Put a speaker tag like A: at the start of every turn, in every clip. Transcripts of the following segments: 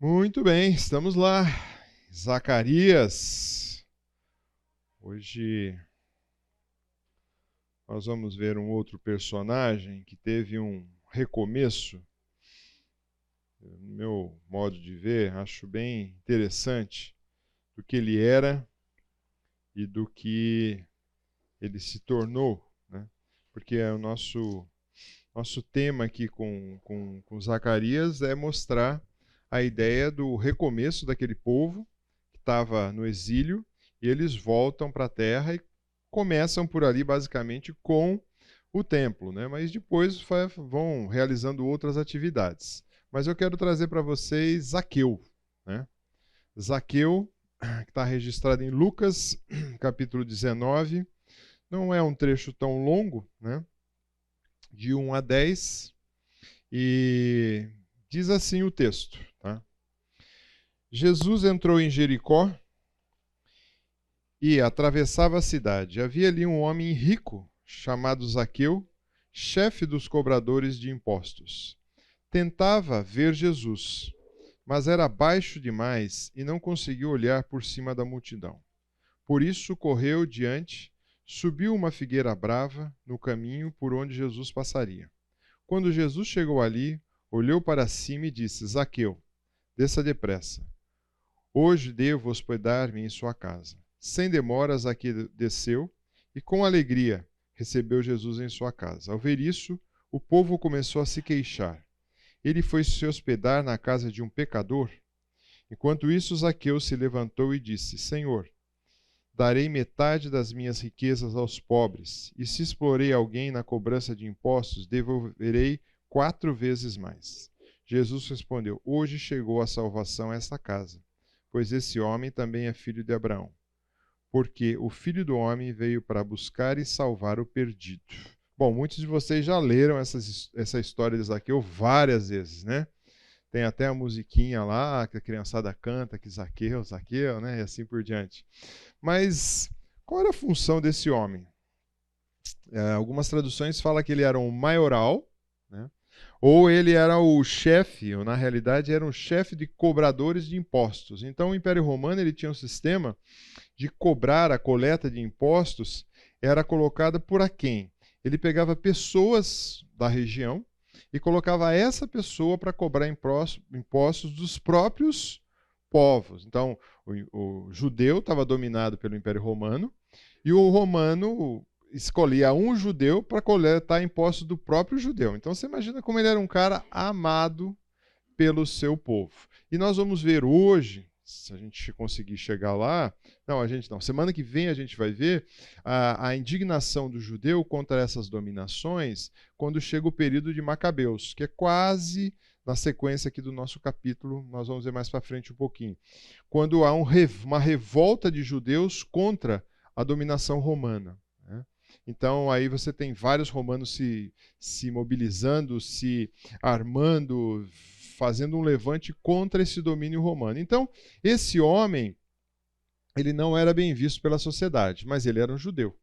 A: Muito bem, estamos lá. Zacarias. Hoje nós vamos ver um outro personagem que teve um recomeço. No meu modo de ver, acho bem interessante do que ele era e do que ele se tornou, né? Porque o nosso tema aqui com Zacarias é mostrar a ideia do recomeço daquele povo que estava no exílio, e eles voltam para a terra e começam por ali basicamente com o templo, né? Mas depois vão realizando outras atividades. Mas eu quero trazer para vocês Zaqueu, né? Zaqueu, que está registrado em Lucas, capítulo 19. Não é um trecho tão longo, né? De 1 a 10, e diz assim o texto, tá? Jesus entrou em Jericó e atravessava a cidade. Havia ali um homem rico, chamado Zaqueu, chefe dos cobradores de impostos. Tentava ver Jesus, mas era baixo demais e não conseguiu olhar por cima da multidão. Por isso correu diante, subiu uma figueira brava no caminho por onde Jesus passaria. Quando Jesus chegou ali, olhou para cima e disse: Zaqueu, desça depressa. Hoje devo hospedar-me em sua casa. Sem demora, Zaqueu desceu e, com alegria, recebeu Jesus em sua casa. Ao ver isso, o povo começou a se queixar. Ele foi se hospedar na casa de um pecador? Enquanto isso, Zaqueu se levantou e disse: Senhor, darei metade das minhas riquezas aos pobres, e se explorei alguém na cobrança de impostos, devolverei 4 vezes mais. Jesus respondeu: Hoje chegou a salvação a esta casa, pois esse homem também é filho de Abraão. Porque o Filho do Homem veio para buscar e salvar o perdido. Bom, muitos de vocês já leram essa história de Zaqueu várias vezes, né? Tem até a musiquinha lá que a criançada canta, que Zaqueu, Zaqueu, né? E assim por diante. Mas qual era a função desse homem? Algumas traduções falam que ele era um maioral, né? Ou ele era o chefe, ou na realidade era um chefe de cobradores de impostos. Então o Império Romano ele tinha um sistema de cobrar a coleta de impostos, era colocada por a quem? Ele pegava pessoas da região e colocava essa pessoa para cobrar impostos dos próprios povos. Então, o judeu estava dominado pelo Império Romano e o romano escolhia um judeu para coletar impostos do próprio judeu. Então, você imagina como ele era um cara amado pelo seu povo. E nós vamos ver hoje, se a gente conseguir chegar lá, semana que vem a gente vai ver a indignação do judeu contra essas dominações quando chega o período de Macabeus, que é quase na sequência aqui do nosso capítulo, nós vamos ver mais para frente um pouquinho. Quando há uma revolta de judeus contra a dominação romana, né? Então aí você tem vários romanos se mobilizando, se armando, fazendo um levante contra esse domínio romano. Então, esse homem, ele não era bem visto pela sociedade, mas ele era um judeu.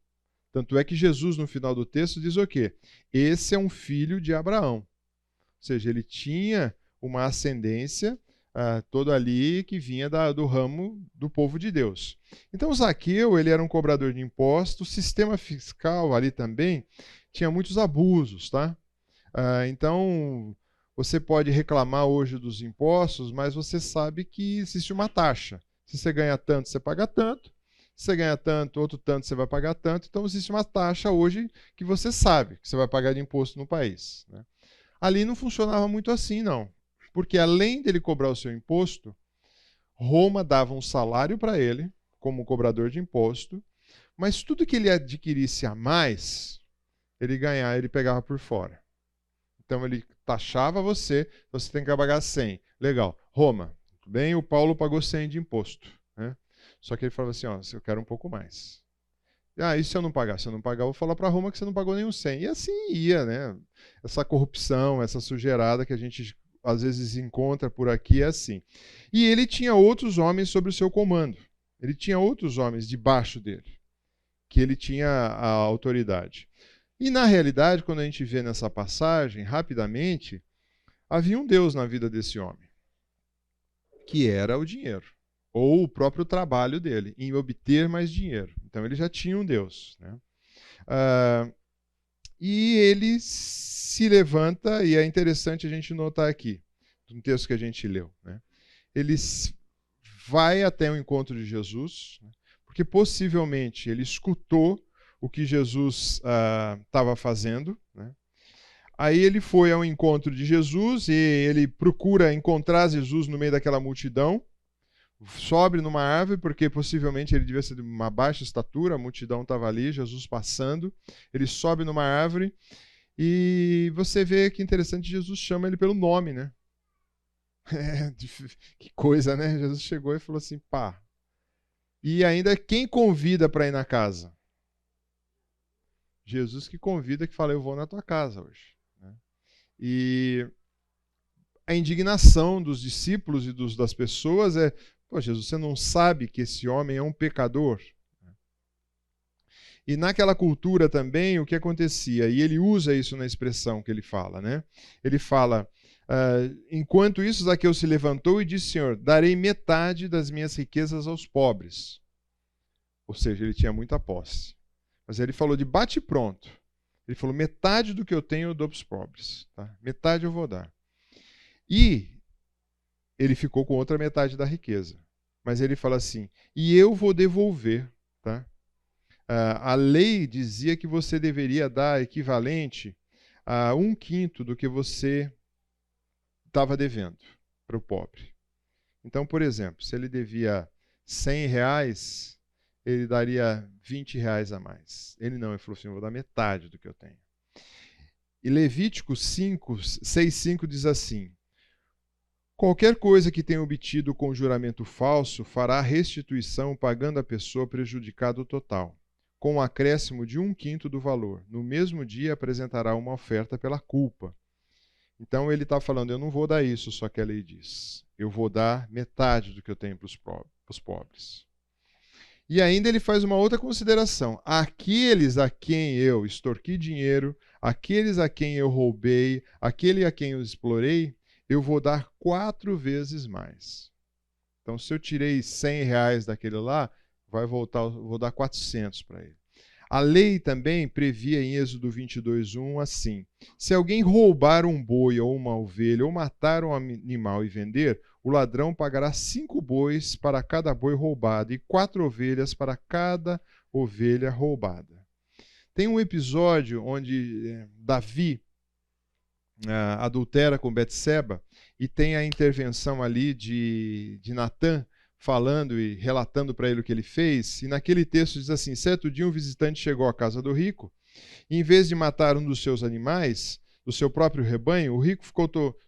A: Tanto é que Jesus, no final do texto, diz o quê? Esse é um filho de Abraão. Ou seja, ele tinha uma ascendência toda ali que vinha do ramo do povo de Deus. Então, Zaqueu, ele era um cobrador de impostos, o sistema fiscal ali também tinha muitos abusos, tá? Então, você pode reclamar hoje dos impostos, mas você sabe que existe uma taxa. Se você ganha tanto, você paga tanto. Se você ganha tanto, outro tanto, você vai pagar tanto. Então, existe uma taxa hoje que você sabe que você vai pagar de imposto no país, né? Ali não funcionava muito assim, não. Porque além dele cobrar o seu imposto, Roma dava um salário para ele, como cobrador de imposto, mas tudo que ele adquirisse a mais, ele pegava por fora. Então ele taxava você tem que pagar 100. Legal. Roma, tudo bem, o Paulo pagou 100 de imposto, né? Só que ele falava assim, ó, eu quero um pouco mais. E se eu não pagar? Se eu não pagar, eu vou falar para Roma que você não pagou nenhum 100. E assim ia, né? Essa corrupção, essa sujeirada que a gente às vezes encontra por aqui é assim. E ele tinha outros homens sob o seu comando. Ele tinha outros homens debaixo dele, que ele tinha a autoridade. E na realidade, quando a gente vê nessa passagem, rapidamente, havia um Deus na vida desse homem. que era o dinheiro, ou o próprio trabalho dele, em obter mais dinheiro. Então ele já tinha um Deus, né? E ele se levanta, e é interessante a gente notar aqui, no texto que a gente leu, né? Ele vai até o encontro de Jesus, né? Porque possivelmente ele escutou o que Jesus estava fazendo, né? Aí ele foi ao encontro de Jesus e ele procura encontrar Jesus no meio daquela multidão, sobe numa árvore, porque possivelmente ele devia ser de uma baixa estatura, a multidão estava ali, Jesus passando, ele sobe numa árvore e você vê que interessante, Jesus chama ele pelo nome, né? Que coisa, né? Jesus chegou e falou assim, pá. E ainda quem convida para ir na casa? Jesus que convida, que fala, eu vou na tua casa hoje. Né? E a indignação dos discípulos e das pessoas é, pô, Jesus, você não sabe que esse homem é um pecador? E naquela cultura também, o que acontecia? E ele usa isso na expressão que ele fala, né? Ele fala, enquanto isso, Zaqueu se levantou e disse, Senhor, darei metade das minhas riquezas aos pobres. Ou seja, ele tinha muita posse. Mas ele falou de bate pronto. Ele falou, metade do que eu tenho eu dou para os pobres. Tá? Metade eu vou dar. E ele ficou com outra metade da riqueza. Mas ele fala assim, e eu vou devolver. Tá? A lei dizia que você deveria dar equivalente a 1/5 do que você estava devendo para o pobre. Então, por exemplo, se ele devia R$100, ele daria R$20 a mais. Ele não, ele falou assim, eu vou dar metade do que eu tenho. E Levítico 6:5 diz assim, qualquer coisa que tenha obtido com juramento falso fará restituição pagando a pessoa prejudicada o total, com um acréscimo de 1/5 do valor. No mesmo dia apresentará uma oferta pela culpa. Então ele está falando, eu não vou dar isso, só que a lei diz. Eu vou dar metade do que eu tenho para os pobres. E ainda ele faz uma outra consideração. Aqueles a quem eu extorqui dinheiro, aqueles a quem eu roubei, aquele a quem eu explorei, eu vou dar 4 vezes mais. Então, se eu tirei R$100 daquele lá, vai voltar, vou dar 400 para ele. A lei também previa em Êxodo 22:1 assim, se alguém roubar um boi ou uma ovelha ou matar um animal e vender, o ladrão pagará 5 bois para cada boi roubado e 4 ovelhas para cada ovelha roubada. Tem um episódio onde Davi adultera com Betseba e tem a intervenção ali de Natã, falando e relatando para ele o que ele fez, e naquele texto diz assim, certo dia um visitante chegou à casa do rico, e em vez de matar um dos seus animais, do seu próprio rebanho, o rico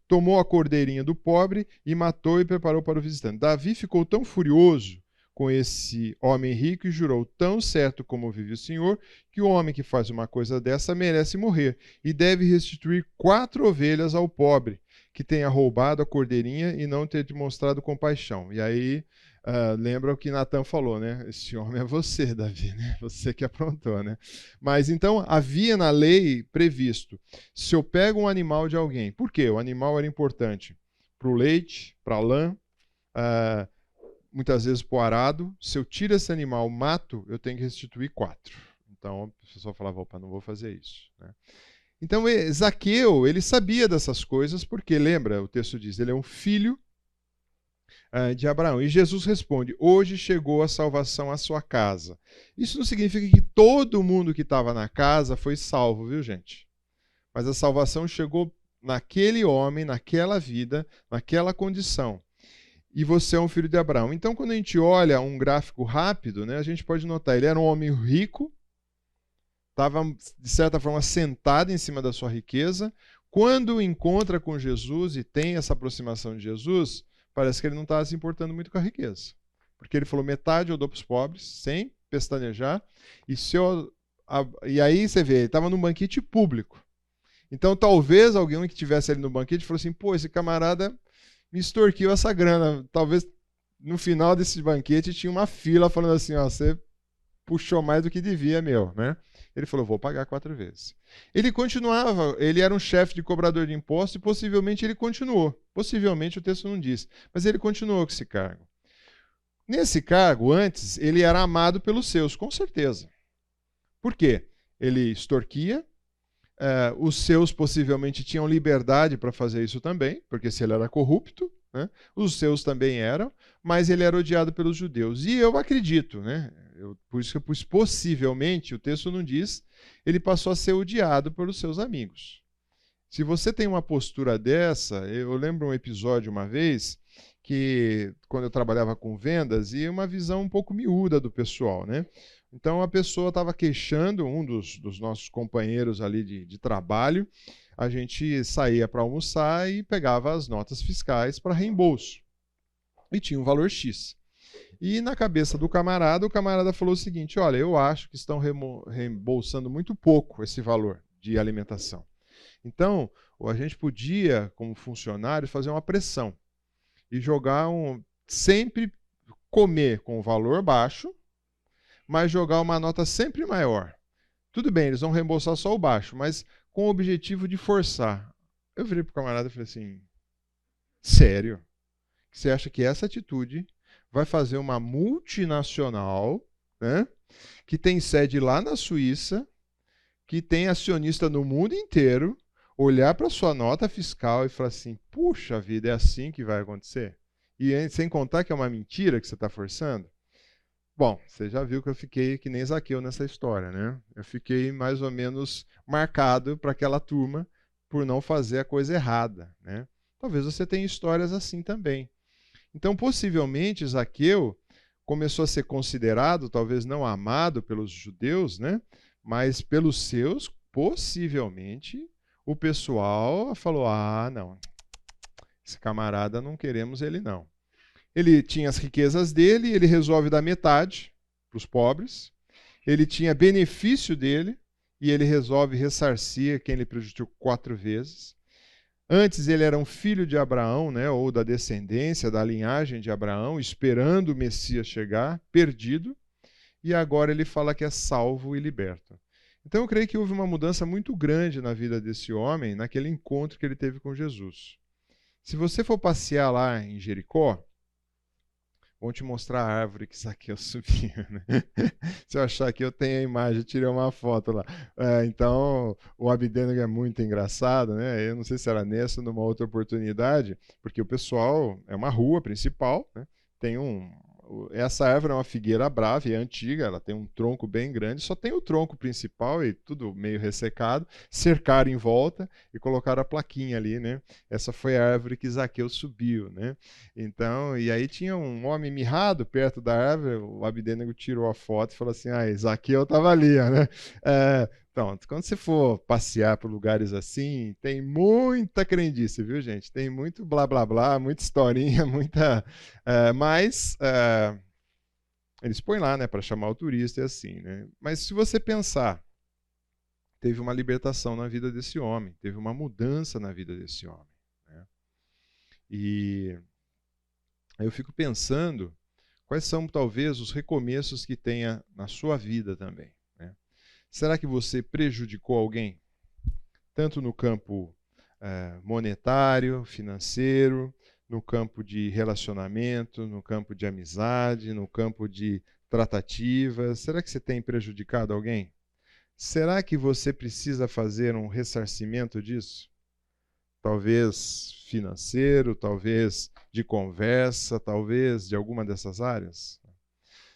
A: tomou a cordeirinha do pobre e matou e preparou para o visitante. Davi ficou tão furioso com esse homem rico e jurou, tão certo como vive o Senhor, que o homem que faz uma coisa dessa merece morrer, e deve restituir 4 ovelhas ao pobre, que tenha roubado a cordeirinha e não ter demonstrado compaixão. E aí, lembra o que Natã falou, né? Esse homem é você, Davi, né? Você que aprontou, né? Mas então, havia na lei previsto, se eu pego um animal de alguém, por quê? O animal era importante para o leite, para a lã, muitas vezes para o arado. Se eu tiro esse animal, mato, eu tenho que restituir 4. Então, a pessoa falava, opa, não vou fazer isso, né? Então, Zaqueu, ele sabia dessas coisas, porque, lembra, o texto diz, ele é um filho de Abraão. E Jesus responde, hoje chegou a salvação à sua casa. Isso não significa que todo mundo que estava na casa foi salvo, viu, gente? Mas a salvação chegou naquele homem, naquela vida, naquela condição. E você é um filho de Abraão. Então, quando a gente olha um gráfico rápido, né, a gente pode notar, ele era um homem rico, estava, de certa forma, sentado em cima da sua riqueza. Quando encontra com Jesus e tem essa aproximação de Jesus, parece que ele não estava se importando muito com a riqueza. Porque ele falou, metade eu dou para os pobres, sem pestanejar. E aí você vê, ele estava num banquete público. Então, talvez alguém que estivesse ali no banquete falou assim, pô, esse camarada me extorquiu essa grana. Talvez no final desse banquete tinha uma fila falando assim, ó, você puxou mais do que devia, meu, né? Ele falou, vou pagar 4 vezes. Ele continuava, ele era um chefe de cobrador de impostos e possivelmente ele continuou. Possivelmente o texto não diz, mas ele continuou com esse cargo. Nesse cargo, antes, ele era amado pelos seus, com certeza. Por quê? Ele extorquia, os seus possivelmente tinham liberdade para fazer isso também, porque se ele era corrupto, né, os seus também eram, mas ele era odiado pelos judeus. E eu acredito, né, por isso que possivelmente, o texto não diz, ele passou a ser odiado pelos seus amigos. Se você tem uma postura dessa, eu lembro um episódio uma vez, que quando eu trabalhava com vendas, e uma visão um pouco miúda do pessoal, né? Então a pessoa estava queixando, um dos nossos companheiros ali de trabalho, a gente saía para almoçar e pegava as notas fiscais para reembolso. E tinha um valor X. E na cabeça do camarada, o camarada falou o seguinte, olha, eu acho que estão reembolsando muito pouco esse valor de alimentação. Então, a gente podia, como funcionário, fazer uma pressão e jogar sempre comer com valor baixo, mas jogar uma nota sempre maior. Tudo bem, eles vão reembolsar só o baixo, mas com o objetivo de forçar. Eu virei para o camarada e falei assim, sério? Você acha que essa atitude vai fazer uma multinacional, né, que tem sede lá na Suíça, que tem acionista no mundo inteiro, olhar para sua nota fiscal e falar assim, puxa vida, é assim que vai acontecer? E sem contar que é uma mentira que você está forçando? Bom, você já viu que eu fiquei que nem Zaqueu nessa história, né? Eu fiquei mais ou menos marcado para aquela turma por não fazer a coisa errada, né? Talvez você tenha histórias assim também. Então, possivelmente, Zaqueu começou a ser considerado, talvez não amado pelos judeus, né? Mas pelos seus, possivelmente, o pessoal falou, ah, não, esse camarada não queremos ele não. Ele tinha as riquezas dele, ele resolve dar metade para os pobres. Ele tinha benefício dele e ele resolve ressarcir quem ele prejudicou 4 vezes. Antes ele era um filho de Abraão, né, ou da descendência, da linhagem de Abraão, esperando o Messias chegar, perdido. E agora ele fala que é salvo e liberto. Então eu creio que houve uma mudança muito grande na vida desse homem, naquele encontro que ele teve com Jesus. Se você for passear lá em Jericó, vou te mostrar a árvore que Zaqueu subia. Né? Se eu achar que eu tenho a imagem, eu tirei uma foto lá. Então, o Abidênego é muito engraçado, né? Eu não sei se era nessa ou numa outra oportunidade, porque o pessoal, é uma rua principal, né? Tem essa árvore é uma figueira brava, é antiga, ela tem um tronco bem grande, só tem o tronco principal e tudo meio ressecado, cercaram em volta e colocaram a plaquinha ali, né? Essa foi a árvore que Zaqueu subiu, né? Então, e aí tinha um homem mirrado perto da árvore, o Abidênego tirou a foto e falou assim, Zaqueu estava ali, né? Então, quando você for passear por lugares assim, tem muita crendice, viu, gente? Tem muito blá blá blá, muita historinha, muita. Mas eles põem lá, né, para chamar o turista e assim, né? Mas se você pensar, teve uma libertação na vida desse homem, teve uma mudança na vida desse homem, né? E aí eu fico pensando quais são talvez os recomeços que tenha na sua vida também. Será que você prejudicou alguém? Tanto no campo monetário, financeiro, no campo de relacionamento, no campo de amizade, no campo de tratativas. Será que você tem prejudicado alguém? Será que você precisa fazer um ressarcimento disso? Talvez financeiro, talvez de conversa, talvez de alguma dessas áreas?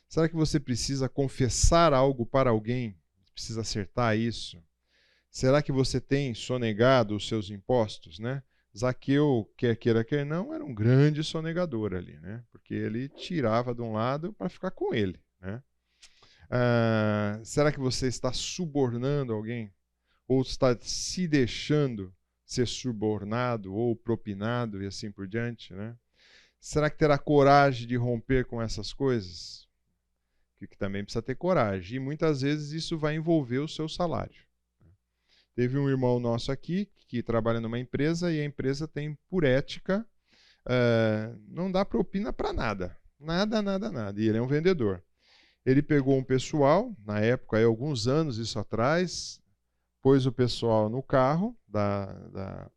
A: Será que você precisa confessar algo para alguém? Precisa acertar isso. Será que você tem sonegado os seus impostos, né? Zaqueu, quer queira, quer não, era um grande sonegador ali, né? Porque ele tirava de um lado para ficar com ele, né? Será que você está subornando alguém? Ou está se deixando ser subornado ou propinado e assim por diante, né? Será que terá coragem de romper com essas coisas? Que também precisa ter coragem. E muitas vezes isso vai envolver o seu salário. Teve um irmão nosso aqui que trabalha numa empresa e a empresa tem, por ética, não dá propina para nada. Nada, nada, nada. E ele é um vendedor. Ele pegou um pessoal, na época, aí, alguns anos isso atrás, pôs o pessoal no carro da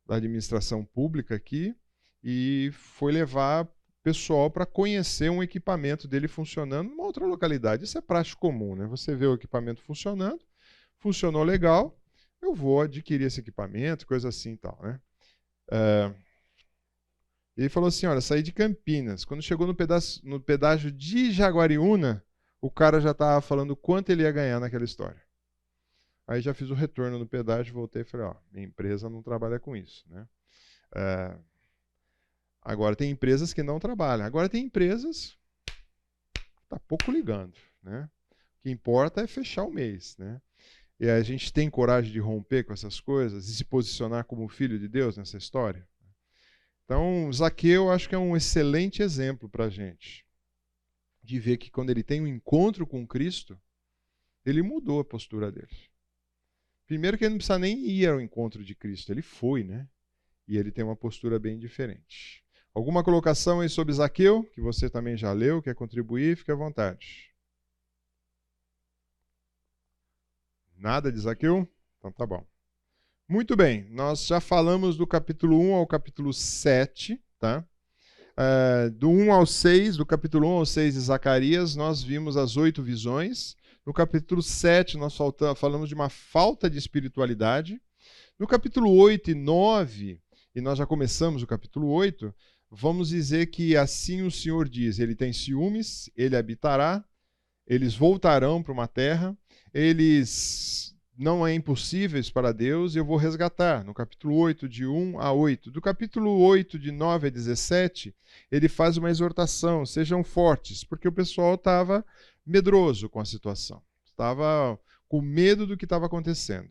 A: administração pública aqui e foi levar pessoal para conhecer um equipamento dele funcionando numa outra localidade. Isso é prática comum, né? Você vê o equipamento funcionando, funcionou legal, eu vou adquirir esse equipamento, coisa assim e tal, né? Ele falou assim, olha, saí de Campinas. Quando chegou no pedágio de Jaguariúna, o cara já estava falando quanto ele ia ganhar naquela história. Aí já fiz o retorno no pedágio, voltei e falei, ó, minha empresa não trabalha com isso, né? Agora tem empresas que não trabalham. Agora tem empresas que tá pouco ligando, né? O que importa é fechar o mês, né? E a gente tem coragem de romper com essas coisas e se posicionar como filho de Deus nessa história? Então, Zaqueu acho que é um excelente exemplo para a gente de ver que quando ele tem um encontro com Cristo, ele mudou a postura dele. Primeiro que ele não precisa nem ir ao encontro de Cristo, ele foi, né? E ele tem uma postura bem diferente. Alguma colocação aí sobre Zaqueu, que você também já leu, quer contribuir? Fique à vontade. Nada de Zaqueu? Então tá bom. Muito bem, nós já falamos do capítulo 1 ao capítulo 7, tá? Do 1 ao 6, do capítulo 1 ao 6 de Zacarias, nós vimos as 8 visões. No capítulo 7, nós falamos de uma falta de espiritualidade. No capítulo 8 e 9, e nós já começamos o capítulo 8, vamos dizer que assim o Senhor diz, ele tem ciúmes, ele habitará, eles voltarão para uma terra, eles não é impossíveis para Deus, e eu vou resgatar. No capítulo 8, de 1 a 8. Do capítulo 8, de 9 a 17, ele faz uma exortação, sejam fortes, porque o pessoal estava medroso com a situação, estava com medo do que estava acontecendo.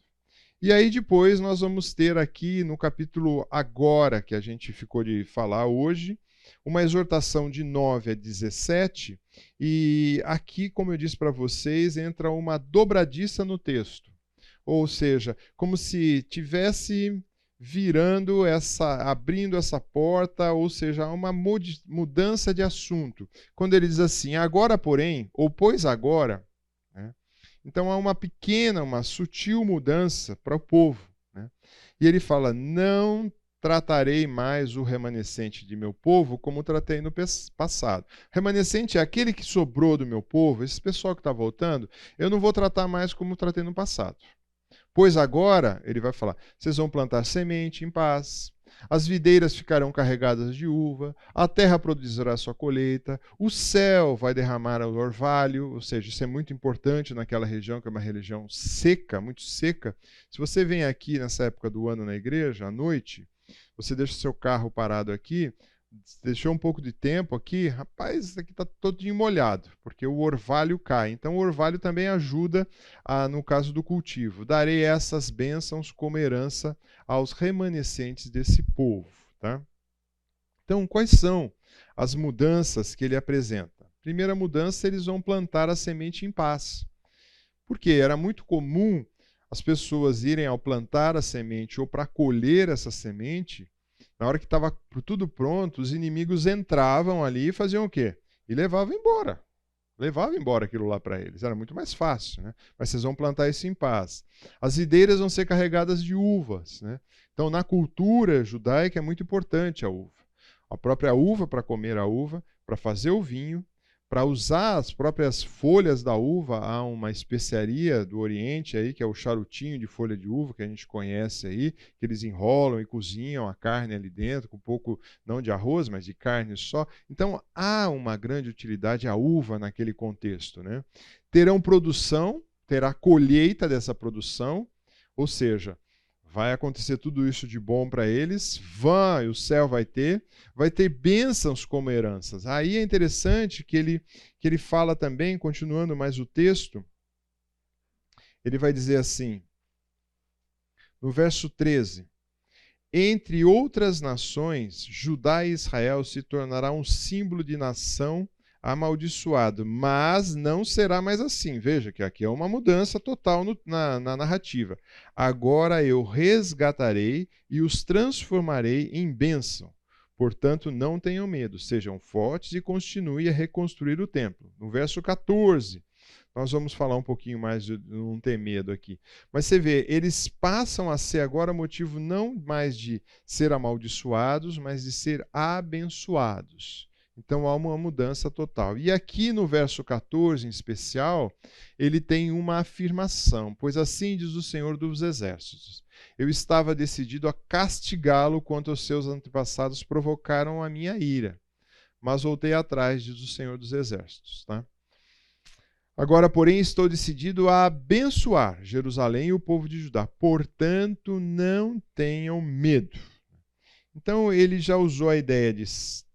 A: E aí depois nós vamos ter aqui no capítulo agora, que a gente ficou de falar hoje, uma exortação de 9 a 17, e aqui, como eu disse para vocês, entra uma dobradiça no texto. Ou seja, como se tivesse abrindo essa porta, ou seja, uma mudança de assunto. Quando ele diz assim, agora porém, ou pois agora, né? Então há uma pequena, uma sutil mudança para o povo, né? E ele fala, não tratarei mais o remanescente de meu povo como tratei no passado. Remanescente é aquele que sobrou do meu povo, esse pessoal que está voltando, eu não vou tratar mais como tratei no passado. Pois agora, ele vai falar, vocês vão plantar semente em paz, as videiras ficarão carregadas de uva, a terra produzirá sua colheita, o céu vai derramar o orvalho, ou seja, isso é muito importante naquela região, que é uma região seca, muito seca. Se você vem aqui nessa época do ano na igreja, à noite, você deixa o seu carro parado aqui, deixou um pouco de tempo aqui, rapaz, isso aqui está todinho molhado, porque o orvalho cai. Então o orvalho também ajuda no caso do cultivo. Darei essas bênçãos como herança aos remanescentes desse povo. Tá? Então, quais são as mudanças que ele apresenta? Primeira mudança, eles vão plantar a semente em paz. Porque era muito comum as pessoas irem ao plantar a semente ou para colher essa semente. Na hora que estava tudo pronto, os inimigos entravam ali e faziam o quê? E levavam embora. Levavam embora aquilo lá para eles. Era muito mais fácil, né? Mas vocês vão plantar isso em paz. As videiras vão ser carregadas de uvas, né? Então, na cultura judaica é muito importante a uva. A própria uva para comer a uva, para fazer o vinho, para usar as próprias folhas da uva, há uma especiaria do Oriente aí, que é o charutinho de folha de uva, que a gente conhece aí, que eles enrolam e cozinham a carne ali dentro, com um pouco, não de arroz, mas de carne só. Então, há uma grande utilidade à uva naquele contexto, né? Terão produção, terá colheita dessa produção, ou seja, vai acontecer tudo isso de bom para eles, o céu vai ter bênçãos como heranças. Aí é interessante que ele fala também, continuando mais o texto, ele vai dizer assim, no verso 13, entre outras nações, Judá e Israel se tornará um símbolo de nação amaldiçoado, mas não será mais assim. Veja que aqui é uma mudança total na narrativa. Agora eu resgatarei e os transformarei em bênção, Portanto, não tenham medo, sejam fortes e continuem a reconstruir o templo. No verso 14, nós vamos falar um pouquinho mais de não ter medo aqui. Mas você vê, eles passam a ser agora motivo não mais de ser amaldiçoados, mas de ser abençoados. Então há uma mudança total. E aqui no verso 14, em especial, ele tem uma afirmação: pois assim diz o Senhor dos Exércitos: eu estava decidido a castigá-lo quanto os seus antepassados provocaram a minha ira, mas voltei atrás, diz o Senhor dos Exércitos. Tá? Agora, porém, estou decidido a abençoar Jerusalém e o povo de Judá. Portanto, não tenham medo. Então, ele já usou a ideia de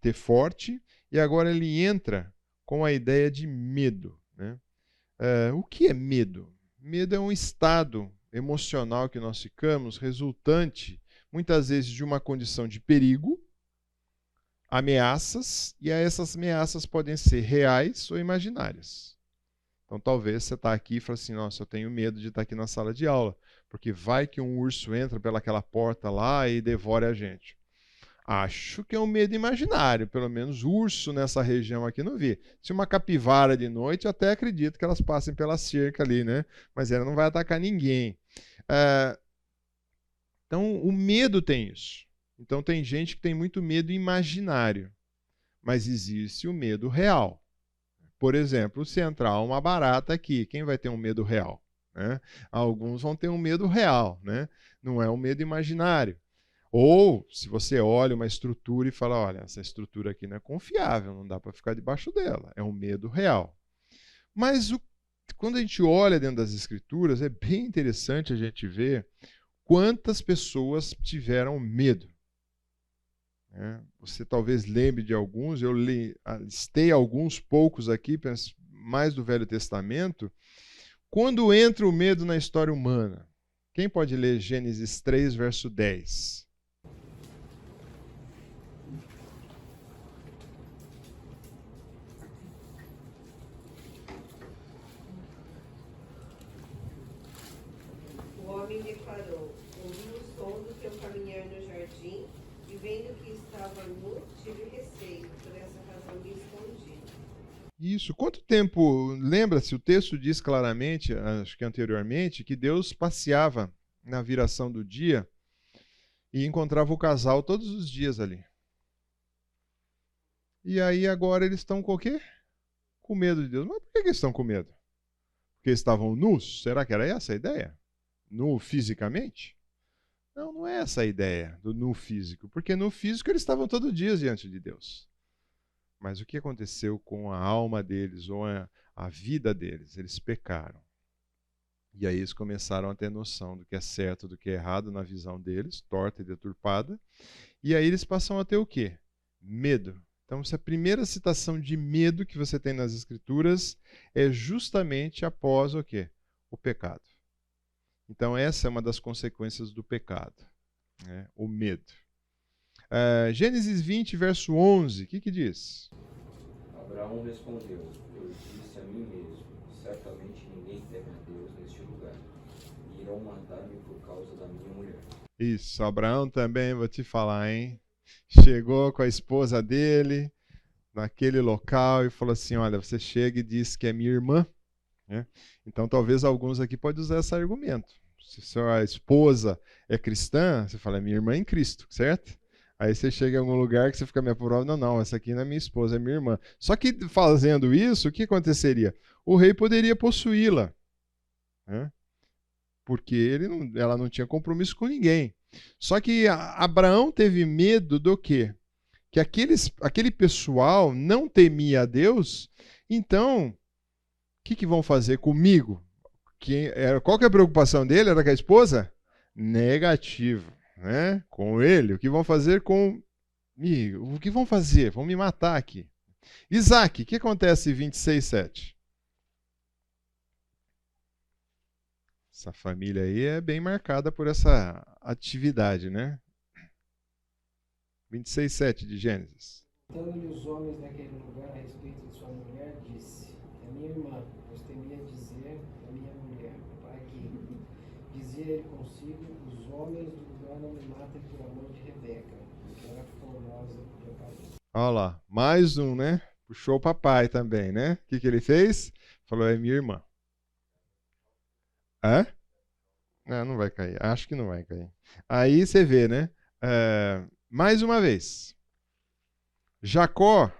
A: ter forte e agora ele entra com a ideia de medo. Né? O que é medo? Medo é um estado emocional que nós ficamos resultante, muitas vezes, de uma condição de perigo, ameaças, e essas ameaças podem ser reais ou imaginárias. Então, talvez você está aqui e fala assim, nossa, eu tenho medo de estar aqui na sala de aula, porque vai que um urso entra pelaquela porta lá e devore a gente. Acho que é um medo imaginário, pelo menos urso nessa região aqui não vi. Se uma capivara de noite, eu até acredito que elas passem pela cerca ali, né? Mas ela não vai atacar ninguém. Então, o medo tem isso. Então, tem gente que tem muito medo imaginário, mas existe o medo real. Por exemplo, se entrar uma barata aqui, quem vai ter um medo real? Né? Alguns vão ter um medo real, né? Não é um medo imaginário. Ou, se você olha uma estrutura e fala, olha, essa estrutura aqui não é confiável, não dá para ficar debaixo dela. É um medo real. Mas quando a gente olha dentro das Escrituras, é bem interessante a gente ver quantas pessoas tiveram medo. Você talvez lembre de alguns, eu listei alguns poucos aqui, mais do Velho Testamento. Quando entra o medo na história humana? Quem pode ler Gênesis 3, verso 10?
B: O homem declarou: ouvi o som do teu caminhar no jardim, e vendo que estava nu, tive receio, por essa razão me escondi.
A: Isso. Quanto tempo, lembra-se, o texto diz claramente, acho que anteriormente, que Deus passeava na viração do dia e encontrava o casal todos os dias ali. E aí agora eles estão com o quê? Com medo de Deus. Mas por que eles estão com medo? Porque estavam nus? Será que era essa a ideia? Nu fisicamente? Não, não é essa a ideia do nu físico. Porque no físico eles estavam todos os dias diante de Deus. Mas o que aconteceu com a alma deles ou a vida deles? Eles pecaram. E aí eles começaram a ter noção do que é certo, do que é errado na visão deles, torta e deturpada. E aí eles passam a ter o quê? Medo. Então, essa primeira citação de medo que você tem nas Escrituras é justamente após o quê? O pecado. Então, essa é uma das consequências do pecado, né? O medo. Gênesis 20, verso 11, o que diz?
C: Abraão respondeu: eu disse a mim mesmo, certamente ninguém teme a Deus neste lugar, e irão matar-me por causa da minha mulher.
A: Isso, Abraão também, vou te falar, hein? Chegou com a esposa dele naquele local e falou assim, olha, você chega e diz que é minha irmã, né? Então talvez alguns aqui podem usar esse argumento. Se sua esposa é cristã, você fala, é minha irmã em Cristo, certo? Aí você chega em algum lugar que você fica me aprovando, não, essa aqui não é minha esposa, é minha irmã. Só que fazendo isso, o que aconteceria? O rei poderia possuí-la, né? Porque ela não tinha compromisso com ninguém. Só que Abraão teve medo do quê? Que aquele pessoal não temia a Deus, então, o que vão fazer comigo? Qual que é a preocupação dele? Era com a esposa? Negativo. Né? Com ele. O que vão fazer comigo? O que vão fazer? Vão me matar aqui. Isaac, o que acontece em 26:7? Essa família aí é bem marcada por essa atividade, né? 26:7 de Gênesis.
D: Perguntando-lhe os homens naquele lugar a respeito de sua mulher, disse: é minha irmã, pois temia dizer a minha mulher, para que, dizia ele consigo, os homens do lugar não me matem por amor de Rebeca, porque era formosa
A: Olha lá, mais um, né? Puxou o papai também, né? O que ele fez? Falou, é minha irmã. É? Não, não vai cair. Acho que não vai cair. Aí você vê, né? Mais uma vez. Jacó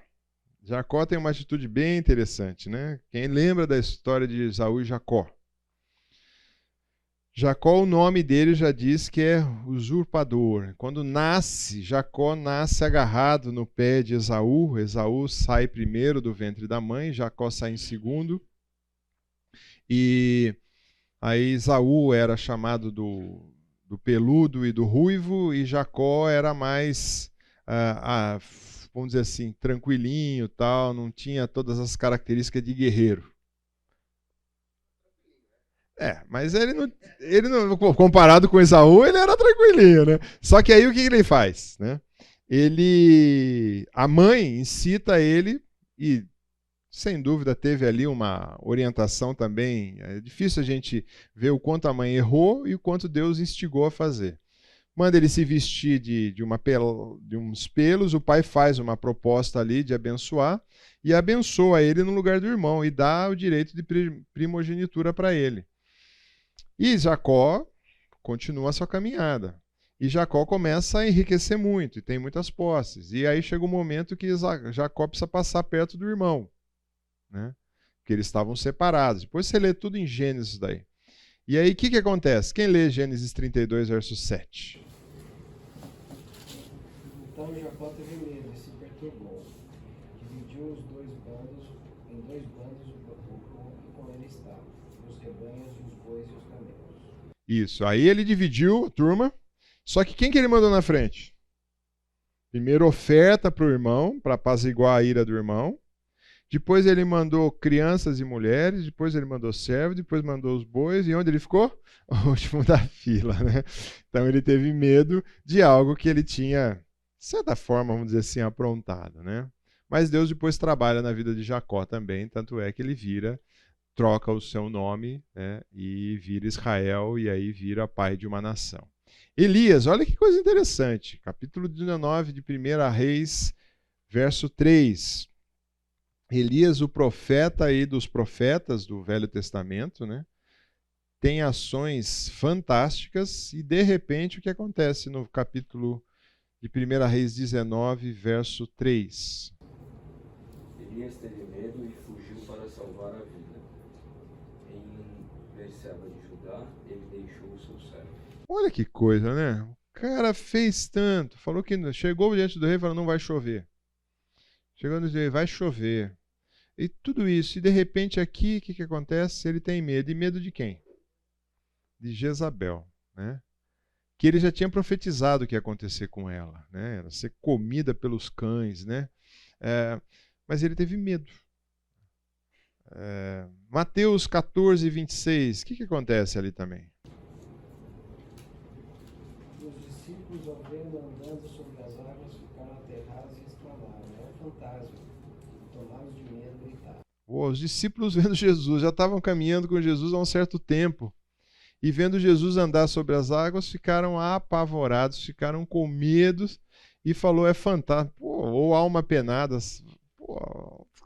A: tem uma atitude bem interessante, né? Quem lembra da história de Esaú e Jacó? Jacó, o nome dele já diz que é usurpador. Quando nasce, Jacó nasce agarrado no pé de Esaú. Esaú sai primeiro do ventre da mãe, Jacó sai em segundo. E aí Esaú era chamado do peludo e do ruivo, e Jacó era mais, vamos dizer assim, tranquilinho, tal, não tinha todas as características de guerreiro. Mas ele não, comparado com Esaú, ele era tranquilinho, né? Só que aí o que ele faz, né? A mãe incita ele e, sem dúvida, teve ali uma orientação também. É difícil a gente ver o quanto a mãe errou e o quanto Deus instigou a fazer. Manda ele se vestir de uns pelos, o pai faz uma proposta ali de abençoar e abençoa ele no lugar do irmão e dá o direito de primogenitura para ele. E Jacó continua a sua caminhada. E Jacó começa a enriquecer muito, e tem muitas posses. E aí chega um momento que Jacó precisa passar perto do irmão, né? Porque eles estavam separados. Depois você lê tudo em Gênesis daí. E aí o que acontece? Quem lê Gênesis 32, verso 7?
D: Então Jacó teve medo e se perturbou. Dividiu os dois bandos, em dois bandos o povo que com ele estava, os rebanhos, os bois e os camelos.
A: Isso, aí ele dividiu a turma, só que quem que ele mandou na frente? Primeiro oferta para o irmão, para apaziguar a ira do irmão. Depois ele mandou crianças e mulheres, depois ele mandou servos, depois mandou os bois, e onde ele ficou? O último da fila, né? Então ele teve medo de algo que ele tinha, de certa forma, vamos dizer assim, aprontado, né? Mas Deus depois trabalha na vida de Jacó também, tanto é que ele troca o seu nome, né, e vira Israel, e aí vira pai de uma nação. Elias, olha que coisa interessante, capítulo 19 de 1 Reis, verso 3. Elias, o profeta aí dos profetas do Velho Testamento, né, tem ações fantásticas, e de repente o que acontece no capítulo de 1 Reis 19, verso 3?
C: Elias teve medo e fugiu para salvar a vida. Em Berseba de Judá, ele deixou o seu servo.
A: Olha que coisa, né? O cara fez tanto, falou que chegou diante do rei e falou, não vai chover. Chegou diante do rei, vai chover. E tudo isso, e de repente aqui, o que acontece? Ele tem medo. E medo de quem? De Jezabel, né? Que ele já tinha profetizado o que ia acontecer com ela, né? Ela ser comida pelos cães, né? Mas ele teve medo. Mateus 14, 26, o que acontece ali também?
D: Os discípulos, ao vendo andando sobre as águas, ficaram aterrados e exclamaram, é um fantasma. Tomados de medo, gritaram.
A: Os discípulos vendo Jesus, já estavam caminhando com Jesus há um certo tempo, e vendo Jesus andar sobre as águas, ficaram apavorados, ficaram com medo, e falou, é fantasma, ou alma penada.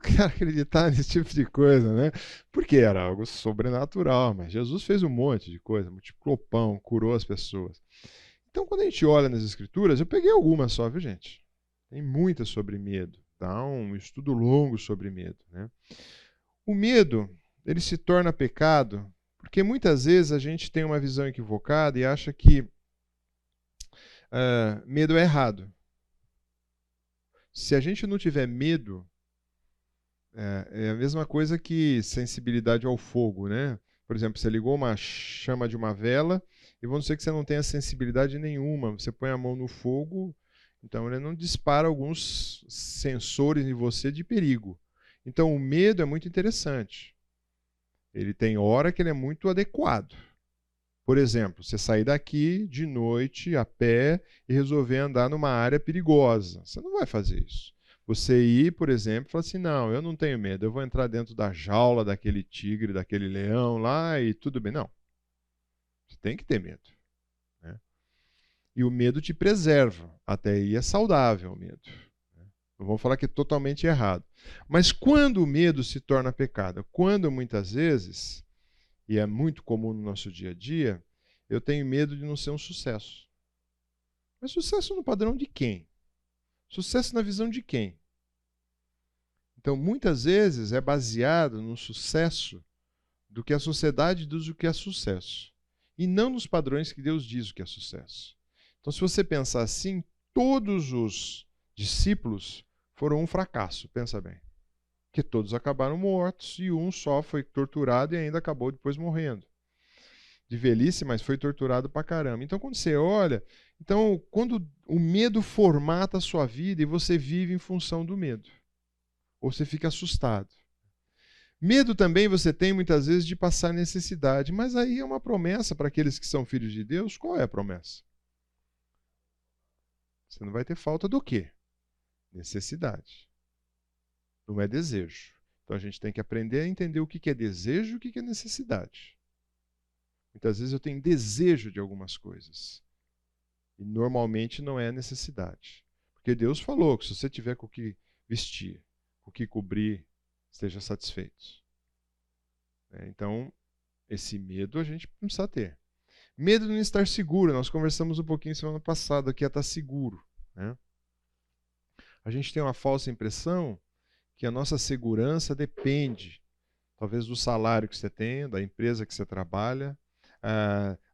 A: Quero acreditar nesse tipo de coisa, né? Porque era algo sobrenatural, mas Jesus fez um monte de coisa, multiplicou pão, curou as pessoas. Então, quando a gente olha nas Escrituras, eu peguei algumas só, viu, gente? Tem muitas sobre medo. Dá um estudo longo sobre medo, né? O medo, ele se torna pecado porque muitas vezes a gente tem uma visão equivocada e acha que medo é errado. Se a gente não tiver medo, é a mesma coisa que sensibilidade ao fogo, né? Por exemplo, você ligou uma chama de uma vela e vamos dizer que você não tenha sensibilidade nenhuma. Você põe a mão no fogo, então ele não dispara alguns sensores em você de perigo. Então o medo é muito interessante. Ele tem hora que ele é muito adequado. Por exemplo, você sair daqui de noite a pé e resolver andar numa área perigosa. Você não vai fazer isso. Você ir, por exemplo, e falar assim, não, eu não tenho medo, eu vou entrar dentro da jaula daquele tigre, daquele leão lá e tudo bem. Não. Você tem que ter medo, né? E o medo te preserva. Até aí é saudável o medo. Não vou falar que é totalmente errado. Mas quando o medo se torna pecado? Quando muitas vezes, e é muito comum no nosso dia a dia, eu tenho medo de não ser um sucesso. Mas sucesso no padrão de quem? Sucesso na visão de quem? Então, muitas vezes é baseado no sucesso do que a sociedade diz o que é sucesso. E não nos padrões que Deus diz o que é sucesso. Então, se você pensar assim, todos os discípulos foram um fracasso, pensa bem. Que todos acabaram mortos e um só foi torturado e ainda acabou depois morrendo. De velhice, mas foi torturado pra caramba. Então, quando você olha, quando o medo formata a sua vida e você vive em função do medo, ou você fica assustado. Medo também você tem muitas vezes de passar necessidade, mas aí é uma promessa para aqueles que são filhos de Deus. Qual é a promessa? Você não vai ter falta do quê? Necessidade. Não é desejo. Então a gente tem que aprender a entender o que é desejo e o que é necessidade. Muitas vezes eu tenho desejo de algumas coisas. E normalmente não é necessidade. Porque Deus falou que se você tiver com o que vestir, com o que cobrir, esteja satisfeito. Então, esse medo a gente precisa ter. Medo de não estar seguro. Nós conversamos um pouquinho semana passada que é estar seguro. Né? A gente tem uma falsa impressão que a nossa segurança depende, talvez, do salário que você tem, da empresa que você trabalha,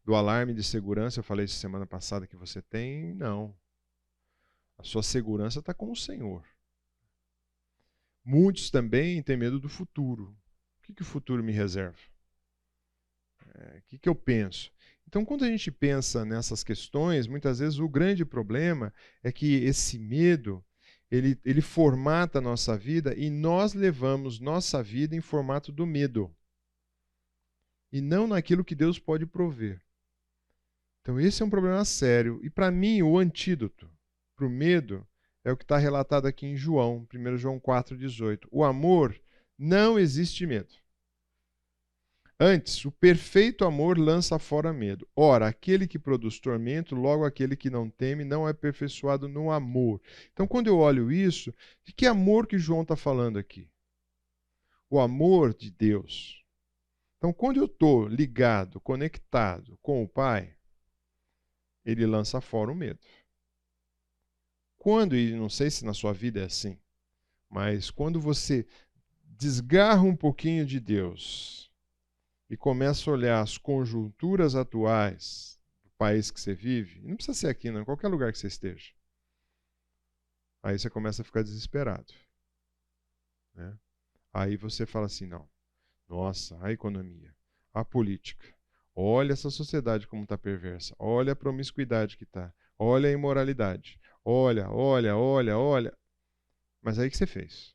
A: do alarme de segurança. Eu falei isso semana passada que você tem. Não. A sua segurança está com o Senhor. Muitos também têm medo do futuro. O que o futuro me reserva? O que eu penso? Então, quando a gente pensa nessas questões, muitas vezes o grande problema é que esse medo, ele formata a nossa vida e nós levamos nossa vida em formato do medo. E não naquilo que Deus pode prover. Então, esse é um problema sério. E, para mim, o antídoto para o medo é o que está relatado aqui em João, 1 João 4,18. O amor não existe medo. Antes, o perfeito amor lança fora medo. Ora, aquele que produz tormento, logo aquele que não teme, não é aperfeiçoado no amor. Então, quando eu olho isso, de que amor que João está falando aqui? O amor de Deus. Então, quando eu estou ligado, conectado com o Pai, ele lança fora o medo. Quando, e não sei se na sua vida é assim, mas quando você desgarra um pouquinho de Deus e começa a olhar as conjunturas atuais do país que você vive, não precisa ser aqui, não, em qualquer lugar que você esteja, aí você começa a ficar desesperado. Né? Aí você fala assim, não, nossa, a economia, a política, olha essa sociedade como está perversa, olha a promiscuidade que está, olha a imoralidade, olha. Mas aí o que você fez?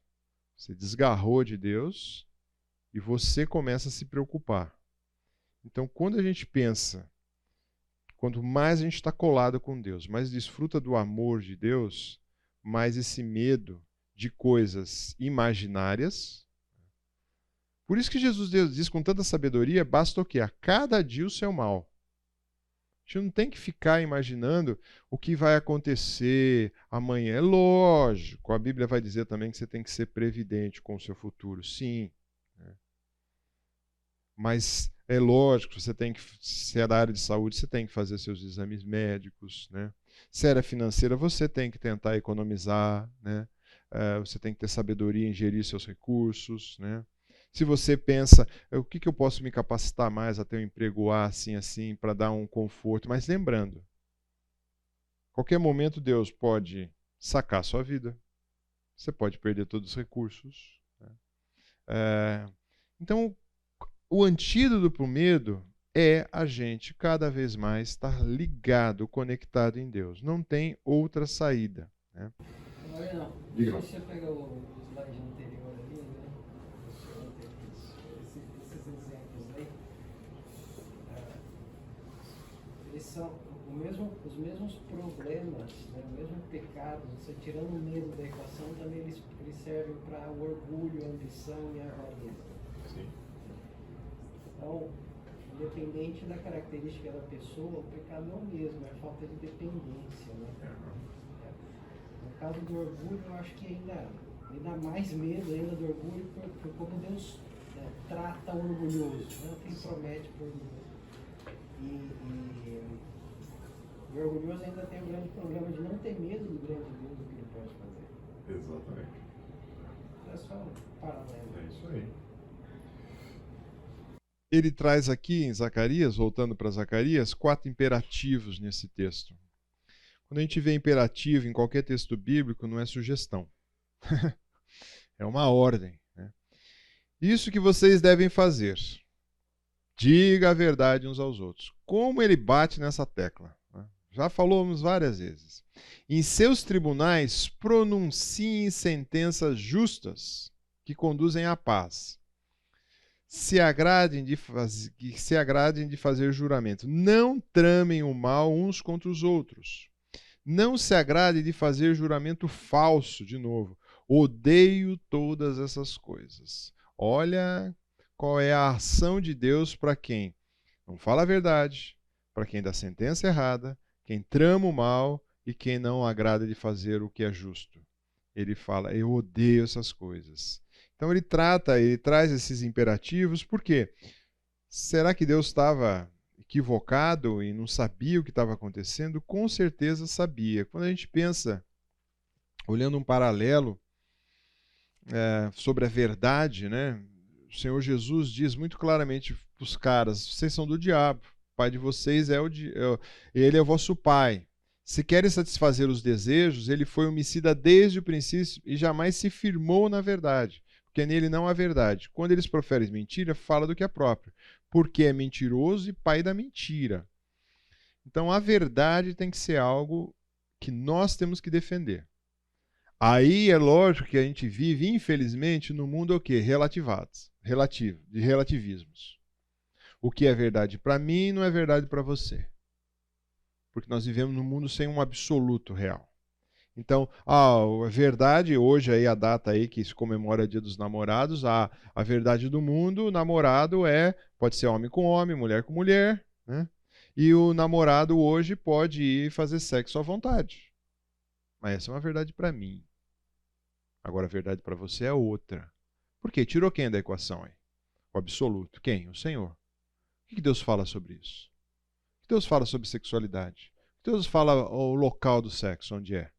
A: Você desgarrou de Deus e você começa a se preocupar. Então, quando a gente pensa, quanto mais a gente está colado com Deus, mais desfruta do amor de Deus, mais esse medo de coisas imaginárias. Por isso que Jesus diz com tanta sabedoria, basta o quê? A cada dia o seu mal. A gente não tem que ficar imaginando o que vai acontecer amanhã. É lógico, a Bíblia vai dizer também que você tem que ser previdente com o seu futuro. Sim. Mas é lógico, você tem que, se é da área de saúde, você tem que fazer seus exames médicos. Né? Se é área financeira, você tem que tentar economizar. Né? Você tem que ter sabedoria em gerir seus recursos. Né? Se você pensa, o que eu posso me capacitar mais a ter um emprego assim, para dar um conforto. Mas lembrando, qualquer momento Deus pode sacar a sua vida. Você pode perder todos os recursos. Né? Então, o antídoto para o medo é a gente cada vez mais estar ligado, conectado em Deus. Não tem outra saída. Né?
D: Se você pega o slide anterior ali, né? Esses exemplos aí, eles são os mesmos problemas, né? O mesmo pecado. Você tirando o medo da equação, também eles servem para o orgulho, a ambição e a avareza. Sim. Então, independente da característica da pessoa, o pecado é o mesmo, é a falta de dependência. Né? No caso do orgulho, eu acho que ainda mais medo ainda do orgulho por como Deus, né, trata o orgulhoso, né, o que ele promete para o orgulhoso. E o orgulhoso ainda tem o grande problema de não ter medo do grande Deus, do que ele pode fazer.
E: Exatamente.
D: É só um paralelo.
E: É isso aí.
A: Ele traz aqui em Zacarias, voltando para Zacarias, 4 imperativos nesse texto. Quando a gente vê imperativo em qualquer texto bíblico, não é sugestão. É uma ordem, né? Isso que vocês devem fazer. Diga a verdade uns aos outros. Como ele bate nessa tecla, né? Já falamos várias vezes. Em seus tribunais, pronunciem sentenças justas que conduzem à paz. Se agradem de fazer juramento. Não tramem o mal uns contra os outros. Não se agrade de fazer juramento falso, de novo. Odeio todas essas coisas. Olha qual é a ação de Deus para quem não fala a verdade, para quem dá sentença errada, quem trama o mal e quem não agrada de fazer o que é justo. Ele fala, eu odeio essas coisas. Então ele traz esses imperativos, por quê? Será que Deus estava equivocado e não sabia o que estava acontecendo? Com certeza sabia. Quando a gente pensa, olhando um paralelo sobre a verdade, né? O Senhor Jesus diz muito claramente para os caras, vocês são do diabo, o pai de vocês ele é o vosso pai. Se querem satisfazer os desejos, ele foi homicida desde o princípio e jamais se firmou na verdade, porque nele não há verdade. Quando eles proferem mentira, fala do que é próprio, porque é mentiroso e pai da mentira. Então a verdade tem que ser algo que nós temos que defender. Aí é lógico que a gente vive, infelizmente, no mundo o quê? De relativismos. O que é verdade para mim não é verdade para você. Porque nós vivemos num mundo sem um absoluto real. Então, a verdade, hoje aí a data aí que se comemora o Dia dos Namorados, a verdade do mundo, o namorado pode ser homem com homem, mulher com mulher, né? E o namorado hoje pode ir fazer sexo à vontade. Mas essa é uma verdade para mim. Agora a verdade para você é outra. Por quê? Tirou quem da equação aí? O absoluto. Quem? O Senhor. O que Deus fala sobre isso? O que Deus fala sobre sexualidade? O que Deus fala o local do sexo, onde é?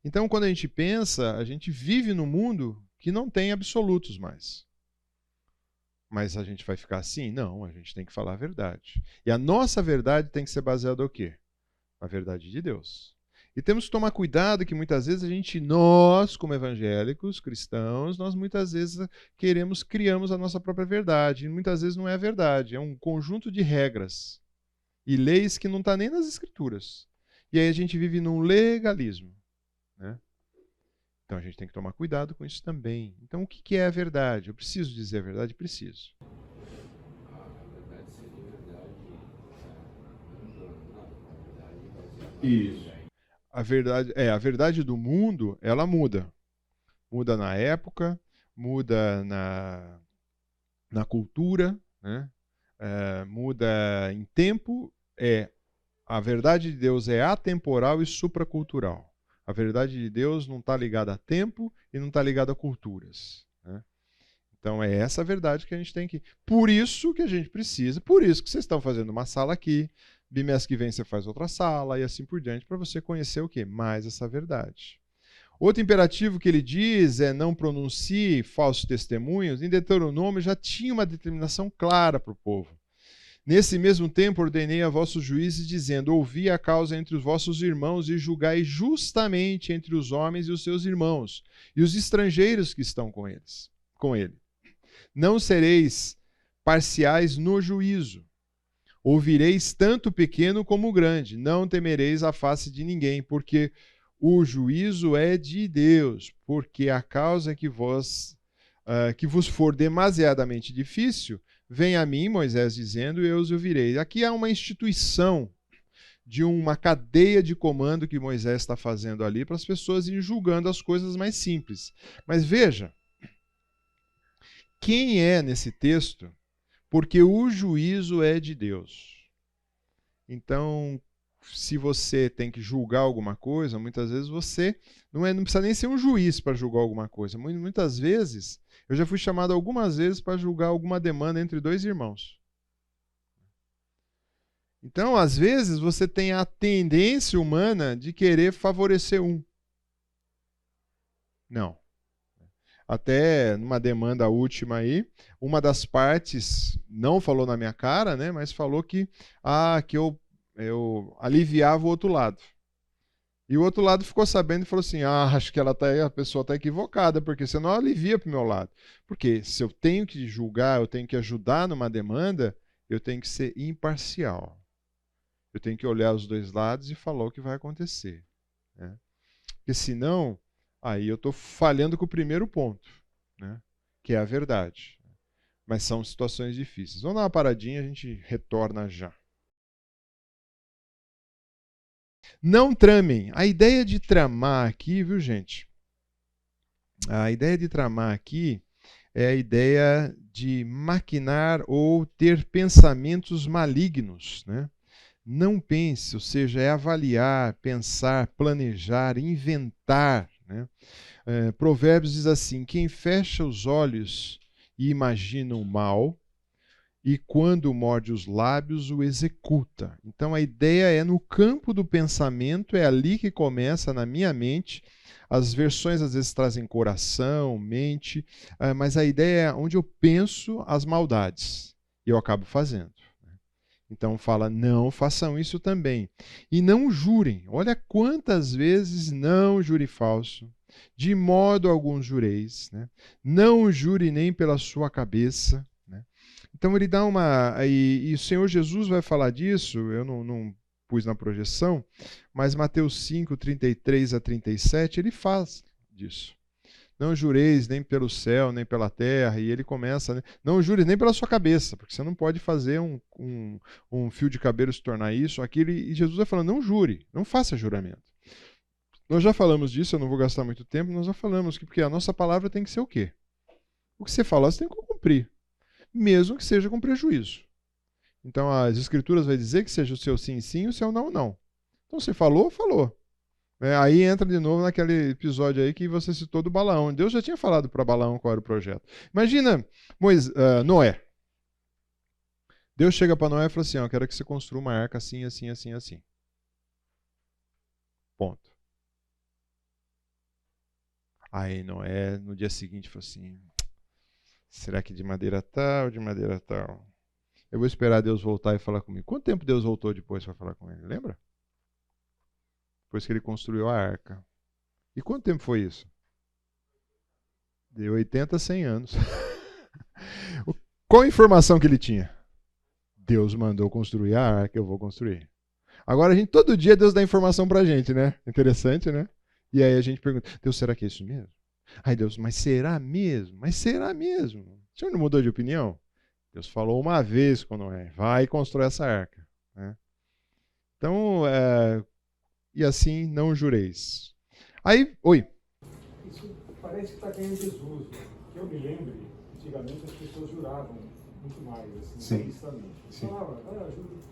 A: Então, quando a gente pensa, a gente vive num mundo que não tem absolutos mais. Mas a gente vai ficar assim? Não, a gente tem que falar a verdade. E a nossa verdade tem que ser baseada no quê? Na verdade de Deus. E temos que tomar cuidado que muitas vezes nós, como evangélicos, cristãos, nós muitas vezes criamos a nossa própria verdade. E muitas vezes não é a verdade, é um conjunto de regras e leis que não está nem nas escrituras. E aí a gente vive num legalismo, né? Então a gente tem que tomar cuidado com isso também. Então o que é a verdade? Eu preciso dizer a verdade? Preciso.
C: A verdade seria verdade.
E: Isso.
A: A verdade do mundo, ela muda. Muda na época, muda na cultura, né? Muda em tempo. A verdade de Deus é atemporal e supracultural. A verdade de Deus não está ligada a tempo e não está ligada a culturas, né? Então é essa a verdade que a gente tem que... Por isso que a gente precisa, por isso que vocês estão fazendo uma sala aqui, bimestre que vem você faz outra sala e assim por diante, para você conhecer o quê? Mais essa verdade. Outro imperativo que ele diz é não pronuncie falsos testemunhos. Em Deuteronômio já tinha uma determinação clara para o povo. Nesse mesmo tempo ordenei a vossos juízes, dizendo, ouvi a causa entre os vossos irmãos e julgai justamente entre os homens e os seus irmãos, e os estrangeiros que estão com ele. Não sereis parciais no juízo. Ouvireis tanto o pequeno como o grande. Não temereis a face de ninguém, porque o juízo é de Deus. Porque a causa que vos for demasiadamente difícil, vem a mim, Moisés dizendo, e eu os ouvirei. Aqui há uma instituição de uma cadeia de comando que Moisés está fazendo ali para as pessoas irem julgando as coisas mais simples. Mas veja, quem é nesse texto? Porque o juízo é de Deus. Então, se você tem que julgar alguma coisa, muitas vezes você não precisa nem ser um juiz para julgar alguma coisa. Muitas vezes, eu já fui chamado algumas vezes para julgar alguma demanda entre dois irmãos. Então, às vezes, você tem a tendência humana de querer favorecer um. Não. Até numa demanda última aí, uma das partes não falou na minha cara, né, mas falou que eu aliviava o outro lado. E o outro lado ficou sabendo e falou assim, acho que a pessoa está equivocada, porque você não alivia para o meu lado. Porque se eu tenho que julgar, eu tenho que ajudar numa demanda, eu tenho que ser imparcial. Eu tenho que olhar os dois lados e falar o que vai acontecer. Né? Porque senão, aí eu estou falhando com o primeiro ponto, né? Que é a verdade. Mas são situações difíceis. Vamos dar uma paradinha, a gente retorna já. Não tramem. A ideia de tramar aqui, viu, gente? A ideia de tramar aqui é a ideia de maquinar ou ter pensamentos malignos, né? Não pense, ou seja, é avaliar, pensar, planejar, inventar, né? Provérbios diz assim, quem fecha os olhos e imagina o mal, e quando morde os lábios, o executa. Então a ideia é no campo do pensamento, é ali que começa na minha mente. As versões às vezes trazem coração, mente, mas a ideia é onde eu penso as maldades, e eu acabo fazendo. Então fala, não façam isso também. E não jurem. Olha quantas vezes não jure falso. De modo algum jureis. Né? Não jure nem pela sua cabeça. Né? Então ele dá uma... E o Senhor Jesus vai falar disso, eu não pus na projeção, mas Mateus 5, 33 a 37, ele faz disso. Não jureis nem pelo céu, nem pela terra. E ele começa, né? Não jures nem pela sua cabeça, porque você não pode fazer um fio de cabelo se tornar isso, aquilo. E Jesus vai falando, não jure, não faça juramento. Nós já falamos disso, eu não vou gastar muito tempo, nós já falamos que porque a nossa palavra tem que ser o quê? O que você falar, você tem que cumprir, mesmo que seja com prejuízo. Então as Escrituras vai dizer que seja o seu sim, sim, o seu não, não. Então você falou, falou. Aí entra de novo naquele episódio aí que você citou do Balaão. Deus já tinha falado para Balaão qual era o projeto. Imagina Noé. Deus chega para Noé e fala assim, eu quero que você construa uma arca assim, assim, assim, assim. Ponto. Aí Noé, no dia seguinte, falou assim, será que de madeira tal, de madeira tal? Eu vou esperar Deus voltar e falar comigo. Quanto tempo Deus voltou depois para falar com ele? Lembra? Depois que ele construiu a arca. E quanto tempo foi isso? De 80 a 100 anos. Qual a informação que ele tinha? Deus mandou construir a arca, eu vou construir. Agora, todo dia Deus dá informação pra gente, né? Interessante, né? E aí a gente pergunta, Deus, será que é isso mesmo? Ai, Deus, mas será mesmo? Mas será mesmo? O senhor não mudou de opinião? Deus falou uma vez com Noé, vai e constrói essa arca. Né? Então, e assim não jureis. Aí, oi.
E: Isso parece que está ganhando Jesus. Que eu me lembre, antigamente as pessoas juravam muito mais, assim, realistamente. Falava, juro.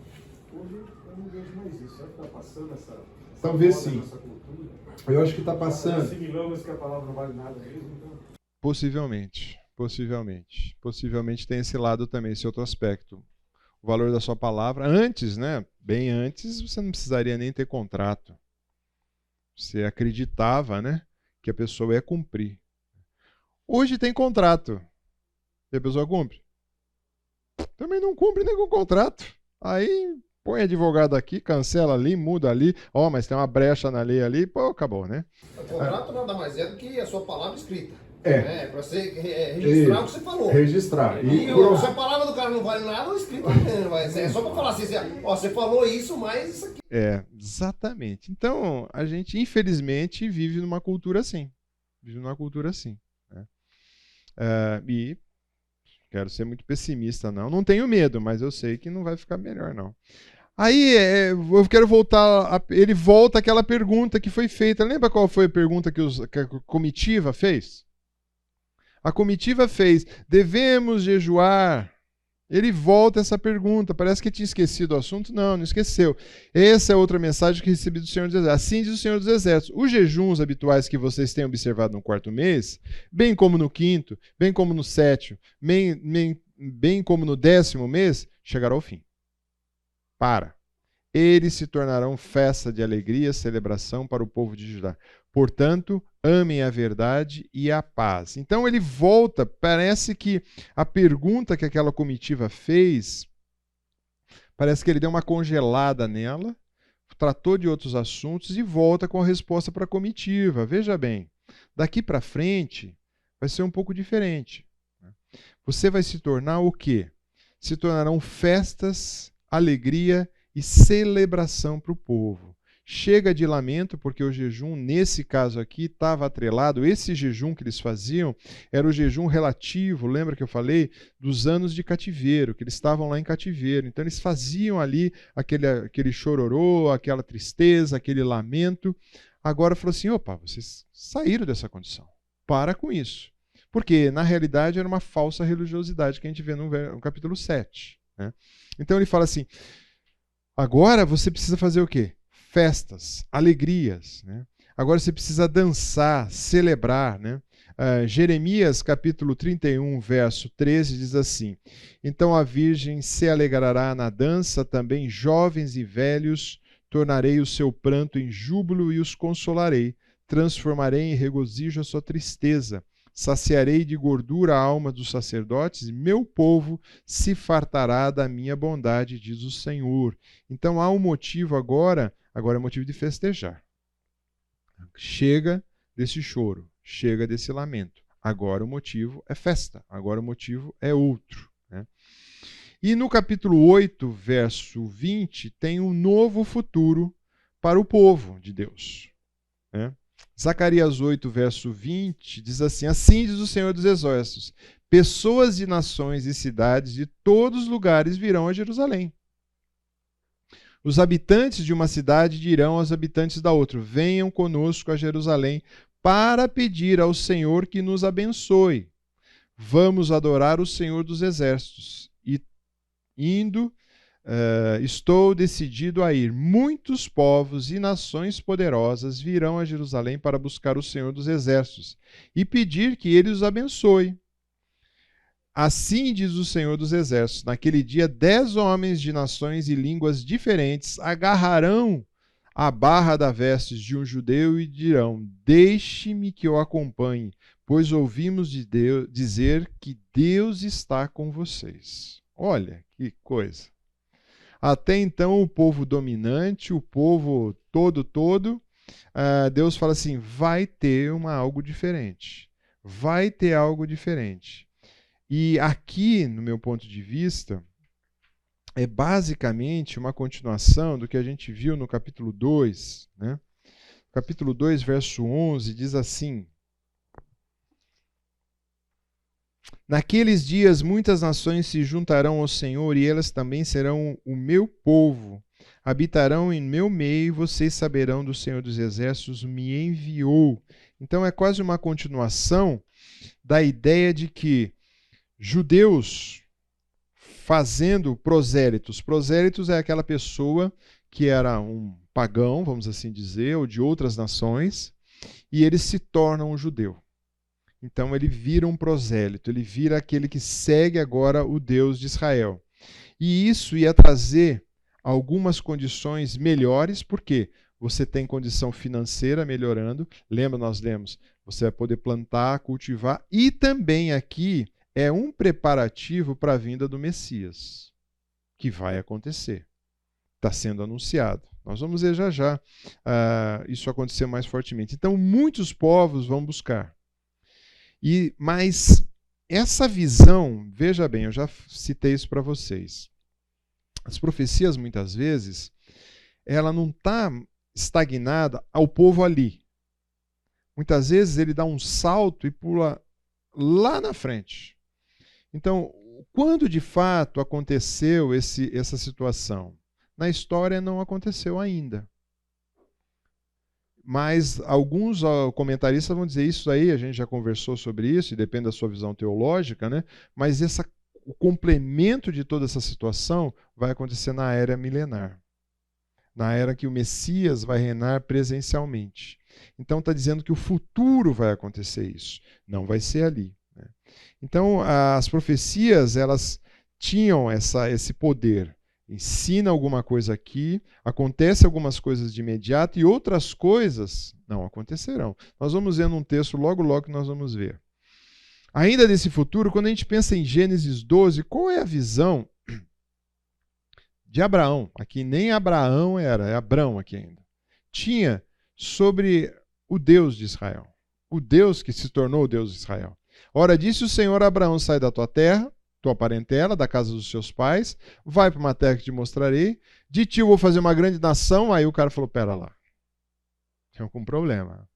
E: Hoje eu não vejo mais isso. Será que está passando essa
A: Talvez
E: moda,
A: sim.
E: essa cultura?
A: Eu acho que está passando.
E: Assimilamos que a palavra não vale nada mesmo, então.
A: Possivelmente. Possivelmente tem esse lado também, esse outro aspecto. O valor da sua palavra. Antes, né? Bem antes, você não precisaria nem ter contrato. Você acreditava, né? Que a pessoa ia cumprir. Hoje tem contrato. E a pessoa cumpre? Também não cumpre nem com contrato. Aí põe advogado aqui, cancela ali, muda ali. Mas tem uma brecha na lei ali. Pô, acabou, né?
F: O contrato nada mais é do que a sua palavra escrita. Para você
A: Isso.
F: registrar o que você falou.
A: Registrar.
F: E se a palavra do cara não vale nada, o escrito não vai. É só para falar assim, você falou isso, mas isso aqui.
A: Exatamente. Então, a gente, infelizmente, vive numa cultura assim. Né? E quero ser muito pessimista, não. Não tenho medo, mas eu sei que não vai ficar melhor, não. Aí, eu quero voltar. Ele volta àquela pergunta que foi feita. Lembra qual foi a pergunta que a comitiva fez? A comitiva fez: devemos jejuar Ele volta essa pergunta. Parece que tinha esquecido o assunto. Não, não esqueceu. Essa é outra mensagem que recebi do Senhor dos Exércitos. Assim diz o Senhor dos Exércitos. Os jejuns habituais que vocês têm observado no 4º mês, bem como no 5º, bem como no 7º, bem como no 10º mês, chegará ao fim. Para. Eles se tornarão festa de alegria, celebração para o povo de Judá. Portanto, amem a verdade e a paz. Então ele volta, parece que a pergunta que aquela comitiva fez, parece que ele deu uma congelada nela, tratou de outros assuntos e volta com a resposta para a comitiva. Veja bem, daqui para frente vai ser um pouco diferente. Você vai se tornar o quê? Se tornarão festas, alegria e celebração para o povo. Chega de lamento, porque o jejum, nesse caso aqui, estava atrelado. Esse jejum que eles faziam era o jejum relativo, lembra que eu falei? Dos anos de cativeiro, que eles estavam lá em cativeiro. Então eles faziam ali aquele chororô, aquela tristeza, aquele lamento. Agora falou assim, opa, vocês saíram dessa condição. Para com isso. Porque, na realidade, era uma falsa religiosidade que a gente vê no capítulo 7. Né? Então ele fala assim, agora você precisa fazer o quê? Festas, alegrias. Né? Agora você precisa dançar, celebrar. Né? Jeremias, capítulo 31, verso 13, diz assim, então a virgem se alegrará na dança, também jovens e velhos, tornarei o seu pranto em júbilo e os consolarei, transformarei em regozijo a sua tristeza, saciarei de gordura a alma dos sacerdotes, e meu povo se fartará da minha bondade, diz o Senhor. Então há um motivo agora é motivo de festejar. Chega desse choro, chega desse lamento. Agora o motivo é festa, agora o motivo é outro. Né? E no capítulo 8, verso 20, tem um novo futuro para o povo de Deus. Né? Zacarias 8, verso 20, diz assim, assim diz o Senhor dos Exércitos, pessoas de nações e cidades de todos os lugares virão a Jerusalém. Os habitantes de uma cidade dirão aos habitantes da outra, venham conosco a Jerusalém para pedir ao Senhor que nos abençoe. Vamos adorar o Senhor dos Exércitos. E indo, estou decidido a ir. Muitos povos e nações poderosas virão a Jerusalém para buscar o Senhor dos Exércitos e pedir que ele os abençoe. Assim diz o Senhor dos Exércitos, naquele dia 10 homens de nações e línguas diferentes agarrarão a barra da veste de um judeu e dirão, deixe-me que eu acompanhe, pois ouvimos de Deus dizer que Deus está com vocês. Olha que coisa. Até então o povo dominante, o povo todo, Deus fala assim, vai ter algo diferente. Vai ter algo diferente. E aqui, no meu ponto de vista, é basicamente uma continuação do que a gente viu no capítulo 2. Né? Capítulo 2, verso 11, diz assim, naqueles dias muitas nações se juntarão ao Senhor e elas também serão o meu povo. Habitarão em meu meio e vocês saberão do Senhor dos Exércitos me enviou. Então é quase uma continuação da ideia de que judeus fazendo prosélitos. Prosélitos é aquela pessoa que era um pagão, vamos assim dizer, ou de outras nações, e ele se torna um judeu. Então ele vira um prosélito, ele vira aquele que segue agora o Deus de Israel. E isso ia trazer algumas condições melhores, porque você tem condição financeira melhorando, nós lemos, você vai poder plantar, cultivar, e também aqui é um preparativo para a vinda do Messias, que vai acontecer. Está sendo anunciado. Nós vamos ver já isso acontecer mais fortemente. Então, muitos povos vão buscar. Mas essa visão, veja bem, eu já citei isso para vocês. As profecias, muitas vezes, ela não está estagnada ao povo ali. Muitas vezes ele dá um salto e pula lá na frente. Então, quando de fato aconteceu essa situação? Na história não aconteceu ainda. Mas alguns comentaristas vão dizer isso aí, a gente já conversou sobre isso, e depende da sua visão teológica, né? Mas essa o complemento de toda essa situação vai acontecer na era milenar, na era que o Messias vai reinar presencialmente. Então está dizendo que o futuro vai acontecer isso, não vai ser ali, né? Então as profecias, elas tinham esse poder. Ensina alguma coisa aqui, acontece algumas coisas de imediato e outras coisas não acontecerão. Nós vamos ver num texto logo que nós vamos ver. Ainda desse futuro, quando a gente pensa em Gênesis 12, qual é a visão de Abraão? Aqui nem Abraão era, é Abrão aqui ainda. Tinha sobre o Deus de Israel, o Deus que se tornou o Deus de Israel. Ora, disse o Senhor a Abraão: sai da tua terra, tua parentela, da casa dos seus pais, vai para uma terra que te mostrarei, de ti eu vou fazer uma grande nação. Aí o cara falou: pera lá, tem algum problema.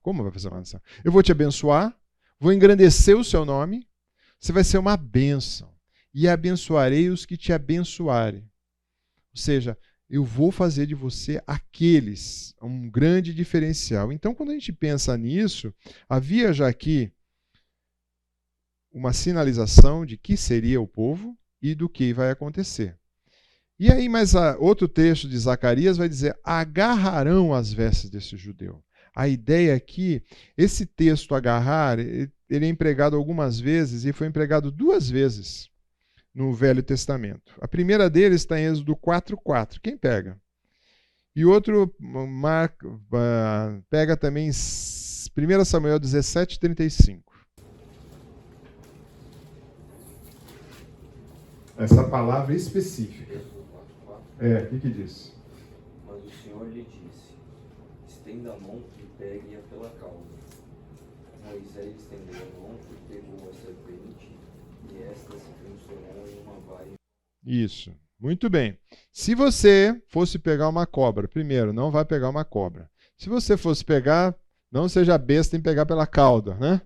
A: Como vai fazer uma nação? Eu vou te abençoar, vou engrandecer o seu nome, você vai ser uma bênção, e abençoarei os que te abençoarem. Ou seja, eu vou fazer de você aqueles, um grande diferencial. Então, quando a gente pensa nisso, havia já aqui uma sinalização de que seria o povo e do que vai acontecer. E aí, mais outro trecho de Zacarias vai dizer: agarrarão as vestes desse judeu. A ideia aqui, esse texto agarrar, ele é empregado algumas vezes e foi empregado 2 vezes no Velho Testamento. A primeira deles está em Êxodo 4:4. Quem pega? E outro pega também em 1 Samuel 17:35. Essa palavra específica.
C: Êxodo 4:4.
A: O que diz?
C: Mas o Senhor lhe disse: estenda a mão e pegue-a pela cauda. Moisés estendeu a mão e pegou a serpente, e esta se transformou em uma vara.
A: Isso. Muito bem. Se você fosse pegar uma cobra, primeiro, não vai pegar uma cobra. Se você fosse pegar, não seja besta em pegar pela cauda, né?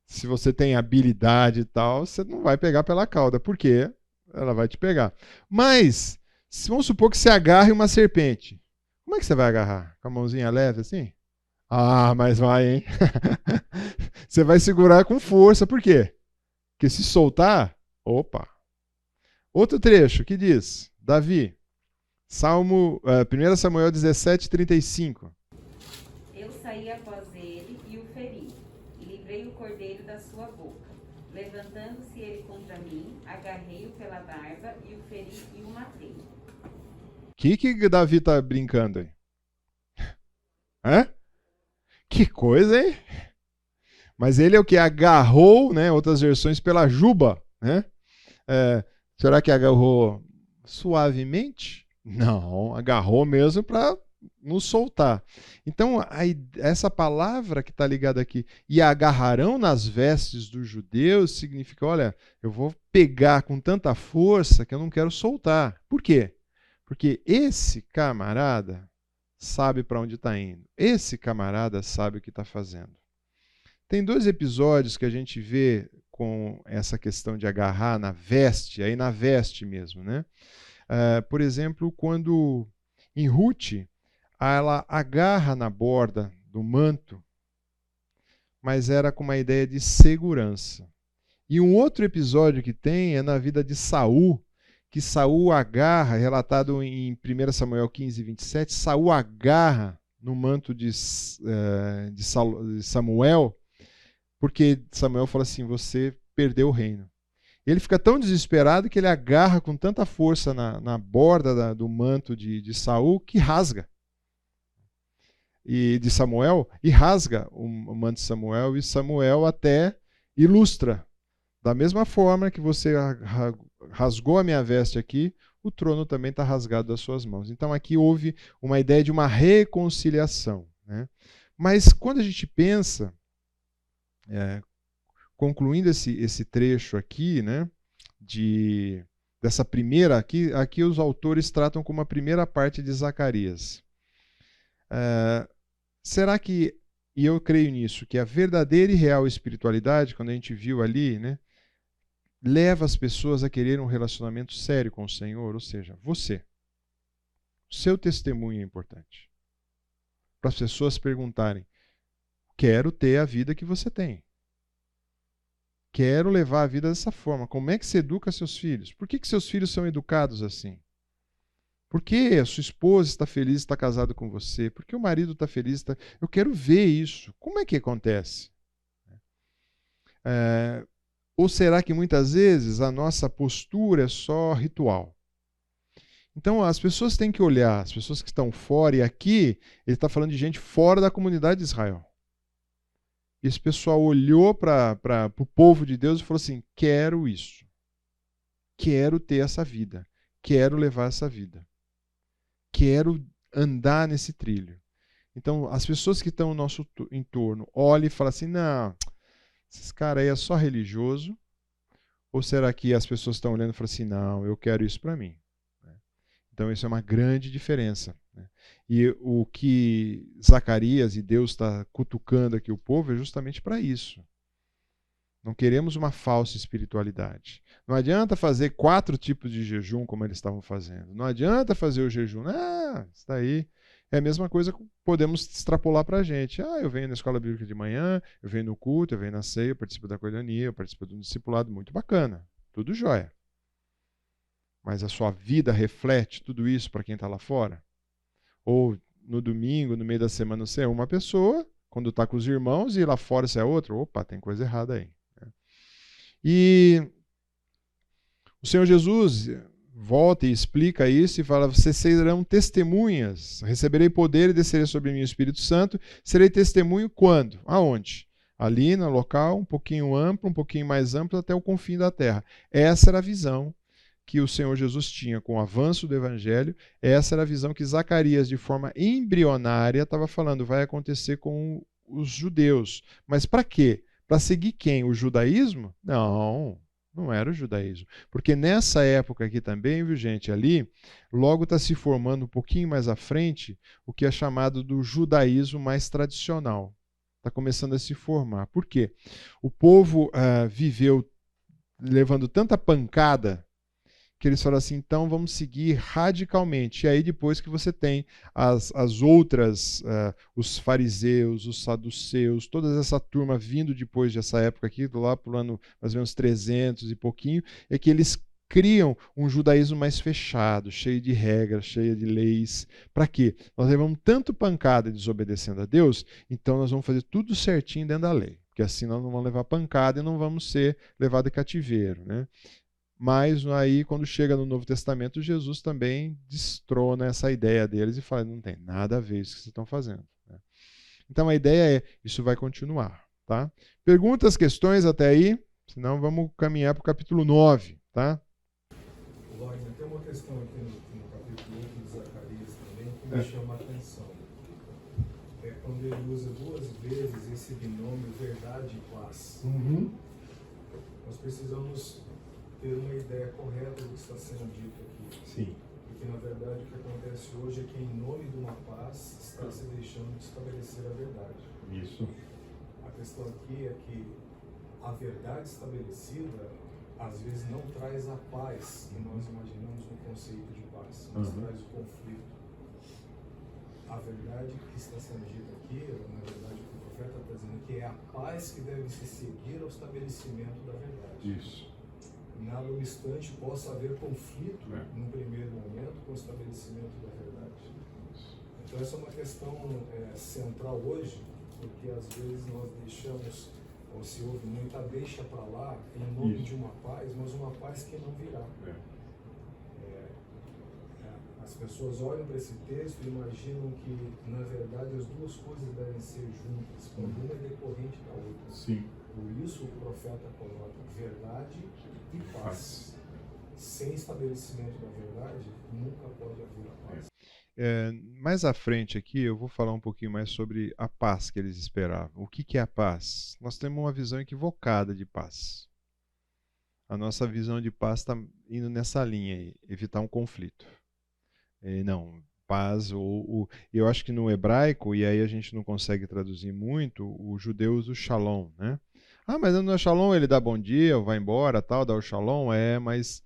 A: Se você tem habilidade e tal, você não vai pegar pela cauda. Por quê? Ela vai te pegar. Mas, vamos supor que você agarre uma serpente. Como é que você vai agarrar? Com a mãozinha leve assim? Ah, mas vai, hein? Você vai segurar com força. Por quê? Porque se soltar, opa. Outro trecho, que diz? Davi, 1 Samuel 17:35.
G: Eu saí após ele e o feri, e livrei o cordeiro da sua boca. Levantando-se ele contra mim, agarrei-o pela barba e o feri e o matei.
A: O que Davi está brincando aí? Hã? Que coisa, hein? Mas ele é o que? Agarrou, né? Outras versões, pela juba, né? Será que agarrou suavemente? Não, agarrou mesmo para nos soltar. Então, essa palavra que está ligada aqui, e agarrarão nas vestes dos judeus, significa, olha, eu vou pegar com tanta força que eu não quero soltar. Por quê? Porque esse camarada sabe para onde está indo. Esse camarada sabe o que está fazendo. Tem 2 episódios que a gente vê com essa questão de agarrar na veste, aí na veste mesmo, né? Por exemplo, quando em Ruth, ela agarra na borda do manto, mas era com uma ideia de segurança. E um outro episódio que tem é na vida de Saul, que Saul agarra, relatado em 1 Samuel 15:27, Saul agarra no manto de Samuel, porque Samuel fala assim: você perdeu o reino. Ele fica tão desesperado que ele agarra com tanta força na borda do manto de Saul que rasga. E de Samuel, e rasga o manto de Samuel, e Samuel até ilustra. Da mesma forma que você rasgou a minha veste aqui, o trono também está rasgado das suas mãos. Então aqui houve uma ideia de uma reconciliação, né? Mas quando a gente pensa, concluindo esse trecho aqui, né, dessa primeira, aqui os autores tratam como a primeira parte de Zacarias. Será que, e eu creio nisso, que a verdadeira e real espiritualidade, quando a gente viu ali, né, leva as pessoas a querer um relacionamento sério com o Senhor, ou seja, você. O seu testemunho é importante. Para as pessoas perguntarem: quero ter a vida que você tem. Quero levar a vida dessa forma. Como é que você educa seus filhos? Por que seus filhos são educados assim? Por que a sua esposa está feliz, está casada com você? Por que o marido está feliz? Eu quero ver isso. Como é que acontece? Ou será que muitas vezes a nossa postura é só ritual? Então as pessoas têm que olhar, as pessoas que estão fora, e aqui ele está falando de gente fora da comunidade de Israel. Esse pessoal olhou para o povo de Deus e falou assim: quero isso. Quero ter essa vida. Quero levar essa vida. Quero andar nesse trilho. Então, as pessoas que estão no nosso entorno olham e falam assim: não, esses caras aí é só religioso. Ou será que as pessoas estão olhando e falam assim: não, eu quero isso para mim? Então, isso é uma grande diferença. E o que Zacarias e Deus está cutucando aqui o povo é justamente para isso. Não queremos uma falsa espiritualidade. Não adianta fazer 4 tipos de jejum como eles estavam fazendo. Não adianta fazer o jejum. Isso daí é a mesma coisa que podemos extrapolar para a gente. Eu venho na escola bíblica de manhã, eu venho no culto, eu venho na ceia, eu participo da coinonia, eu participo de um discipulado, muito bacana. Tudo jóia. Mas a sua vida reflete tudo isso para quem está lá fora? Ou no domingo, no meio da semana, você é uma pessoa, quando está com os irmãos, e lá fora você é outra? Opa, tem coisa errada aí. E o Senhor Jesus volta e explica isso e fala: vocês serão testemunhas, receberei poder e descerei sobre mim o Espírito Santo, serei testemunho quando? Aonde? Ali no local, um pouquinho amplo, um pouquinho mais amplo, até o confim da terra. Essa era a visão que o Senhor Jesus tinha com o avanço do Evangelho. Essa era a visão que Zacarias, de forma embrionária, estava falando: vai acontecer com os judeus. Mas para quê? Para seguir quem? O judaísmo? Não, não era o judaísmo. Porque nessa época aqui também, viu gente, ali, logo está se formando um pouquinho mais à frente o que é chamado do judaísmo mais tradicional. Está começando a se formar. Por quê? O povo viveu levando tanta pancada que eles falaram assim: então vamos seguir radicalmente. E aí depois que você tem as outras, os fariseus, os saduceus, toda essa turma vindo depois dessa época aqui, lá para o ano mais ou menos 300 e pouquinho, é que eles criam um judaísmo mais fechado, cheio de regras, cheio de leis. Para quê? Nós levamos tanto pancada desobedecendo a Deus, então nós vamos fazer tudo certinho dentro da lei. Porque assim nós não vamos levar pancada e não vamos ser levados a cativeiro, né? Mas aí, quando chega no Novo Testamento, Jesus também destrona essa ideia deles e fala: não tem nada a ver isso que vocês estão fazendo. Então a ideia é: isso vai continuar. Tá? Perguntas, questões até aí? Senão vamos caminhar para o capítulo 9. Tá?
E: Wagner, tem uma questão aqui no capítulo 8 de Zacarias também que me chama a atenção. É quando ele usa 2 vezes esse binômio verdade e paz. Nós precisamos ter uma ideia correta do que está sendo dito aqui.
A: Sim.
E: Porque, na verdade, o que acontece hoje é que, em nome de uma paz, está se deixando de estabelecer a verdade.
A: Isso.
E: A questão aqui é que a verdade estabelecida, às vezes, não traz a paz que nós imaginamos no conceito de paz, mas traz o conflito. A verdade que está sendo dita aqui, na verdade, o que o profeta está dizendo que é a paz que deve se seguir ao estabelecimento da verdade.
A: Isso.
E: Nada obstante possa haver conflito num primeiro momento com o estabelecimento da verdade. Então essa é uma questão central hoje, porque às vezes nós deixamos, ou se houve muita deixa para lá, em nome de uma paz, mas uma paz que não virá. As pessoas olham para esse texto e imaginam que, na verdade, as duas coisas devem ser juntas, quando uma é decorrente da outra.
A: Sim.
E: Por isso o profeta coloca verdade e paz. Sem estabelecimento da verdade, nunca pode haver a paz.
A: Mais à frente aqui, eu vou falar um pouquinho mais sobre a paz que eles esperavam. O que é a paz? Nós temos uma visão equivocada de paz. A nossa visão de paz está indo nessa linha aí, evitar um conflito. Não, paz, eu acho que no hebraico, e aí a gente não consegue traduzir muito, o judeu usa o shalom, né? Mas no shalom ele dá bom dia, vai embora, tal, dá o shalom, mas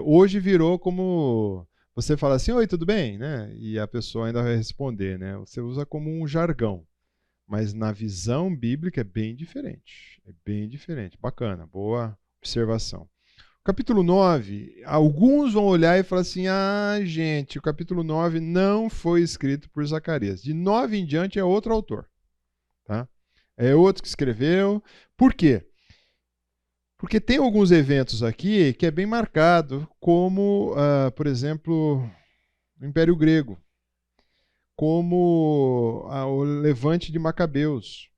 A: hoje virou como você fala assim: oi, tudo bem? Né? E a pessoa ainda vai responder, né? Você usa como um jargão. Mas na visão bíblica é bem diferente. É bem diferente. Bacana, boa observação. Capítulo 9, alguns vão olhar e falar assim, gente, o capítulo 9 não foi escrito por Zacarias. De 9 em diante é outro autor. Tá? É outro que escreveu. Por quê? Porque tem alguns eventos aqui que é bem marcado, como, por exemplo, o Império Grego, como o levante de Macabeus,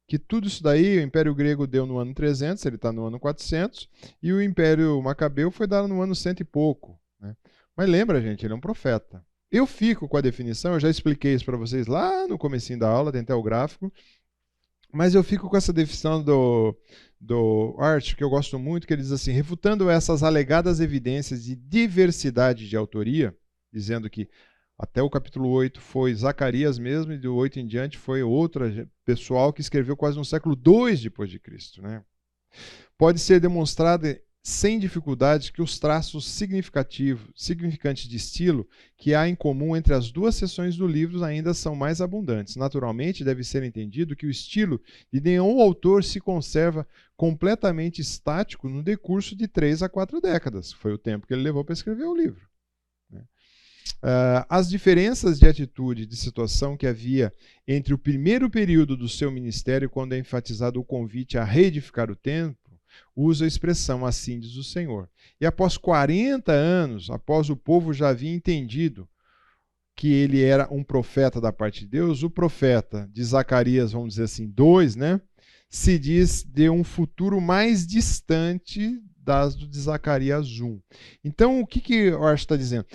A: que tudo isso daí o Império Grego deu no ano 300, ele está no ano 400, e o Império Macabeu foi dado no ano 100 e pouco. Né? Mas lembra, gente, ele é um profeta. Eu fico com a definição, eu já expliquei isso para vocês lá no comecinho da aula, tem até o gráfico, mas eu fico com essa definição do Hart, que eu gosto muito, que ele diz assim, refutando essas alegadas evidências de diversidade de autoria, dizendo que até o capítulo 8 foi Zacarias mesmo, e do 8 em diante foi outra pessoal que escreveu quase no século II depois de Cristo. Né? Pode ser demonstrado sem dificuldade que os traços significantes de estilo que há em comum entre as duas seções do livro ainda são mais abundantes. Naturalmente, deve ser entendido que o estilo de nenhum autor se conserva completamente estático no decurso de 3 a 4 décadas. Foi o tempo que ele levou para escrever o livro. As diferenças de atitude e de situação que havia entre o primeiro período do seu ministério, quando é enfatizado o convite a reedificar o templo, usa a expressão assim diz o Senhor. E após 40 anos, após o povo já havia entendido que ele era um profeta da parte de Deus, o profeta de Zacarias, vamos dizer assim, 2, né, se diz de um futuro mais distante das do de Zacarias 1. Então, o que o Hart está dizendo?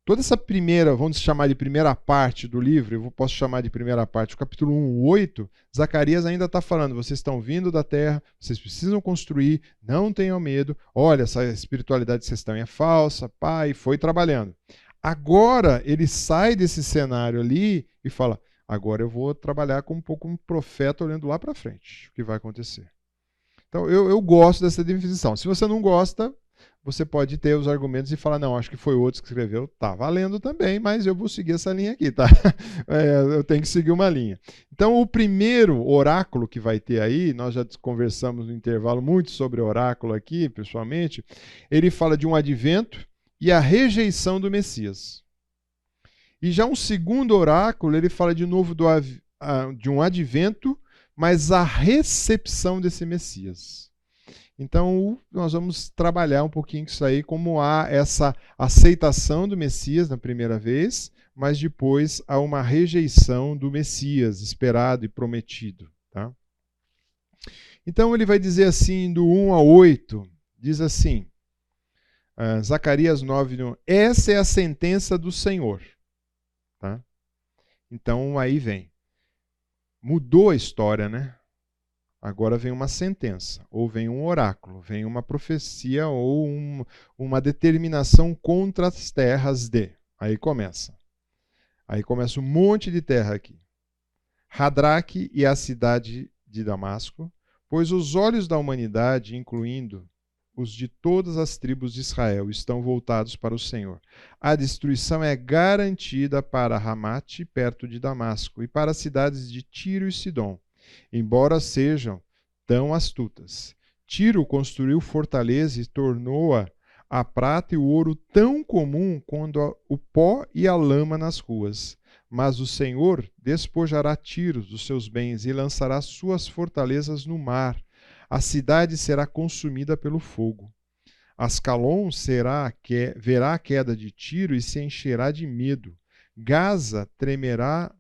A: Toda essa primeira, vamos chamar de primeira parte do livro, eu posso chamar de primeira parte, o capítulo 1, 8, Zacarias ainda está falando, vocês estão vindo da terra, vocês precisam construir, não tenham medo, olha, essa espiritualidade que vocês estão é falsa, pai, foi trabalhando. Agora ele sai desse cenário ali e fala, agora eu vou trabalhar como um pouco um profeta olhando lá para frente, o que vai acontecer. Então eu gosto dessa definição. Se você não gosta, você pode ter os argumentos e falar, não, acho que foi outro que escreveu, tá valendo também, mas eu vou seguir essa linha aqui, tá? Eu tenho que seguir uma linha. Então, o primeiro oráculo que vai ter aí, nós já conversamos no intervalo muito sobre oráculo aqui, pessoalmente, ele fala de um advento e a rejeição do Messias. E já um segundo oráculo, ele fala de novo de um advento, mas a recepção desse Messias. Então, nós vamos trabalhar um pouquinho com isso aí, como há essa aceitação do Messias na primeira vez, mas depois há uma rejeição do Messias esperado e prometido. Tá? Então, ele vai dizer assim, do 1 a 8, diz assim, Zacarias 9, 1, essa é a sentença do Senhor. Tá? Então, aí vem. Mudou a história, né? Agora vem uma sentença, ou vem um oráculo, vem uma profecia ou uma determinação contra as terras de. Aí começa. Aí começa um monte de terra aqui. Hadraque e a cidade de Damasco, pois os olhos da humanidade, incluindo os de todas as tribos de Israel, estão voltados para o Senhor. A destruição é garantida para Ramate, perto de Damasco, e para as cidades de Tiro e Sidom, embora sejam tão astutas. Tiro construiu fortaleza e tornou-a a prata e o ouro tão comum quanto o pó e a lama nas ruas. Mas o Senhor despojará Tiro dos seus bens e lançará suas fortalezas no mar. A cidade será consumida pelo fogo. Ascalon verá a queda de Tiro e se encherá de medo. Gaza tremerá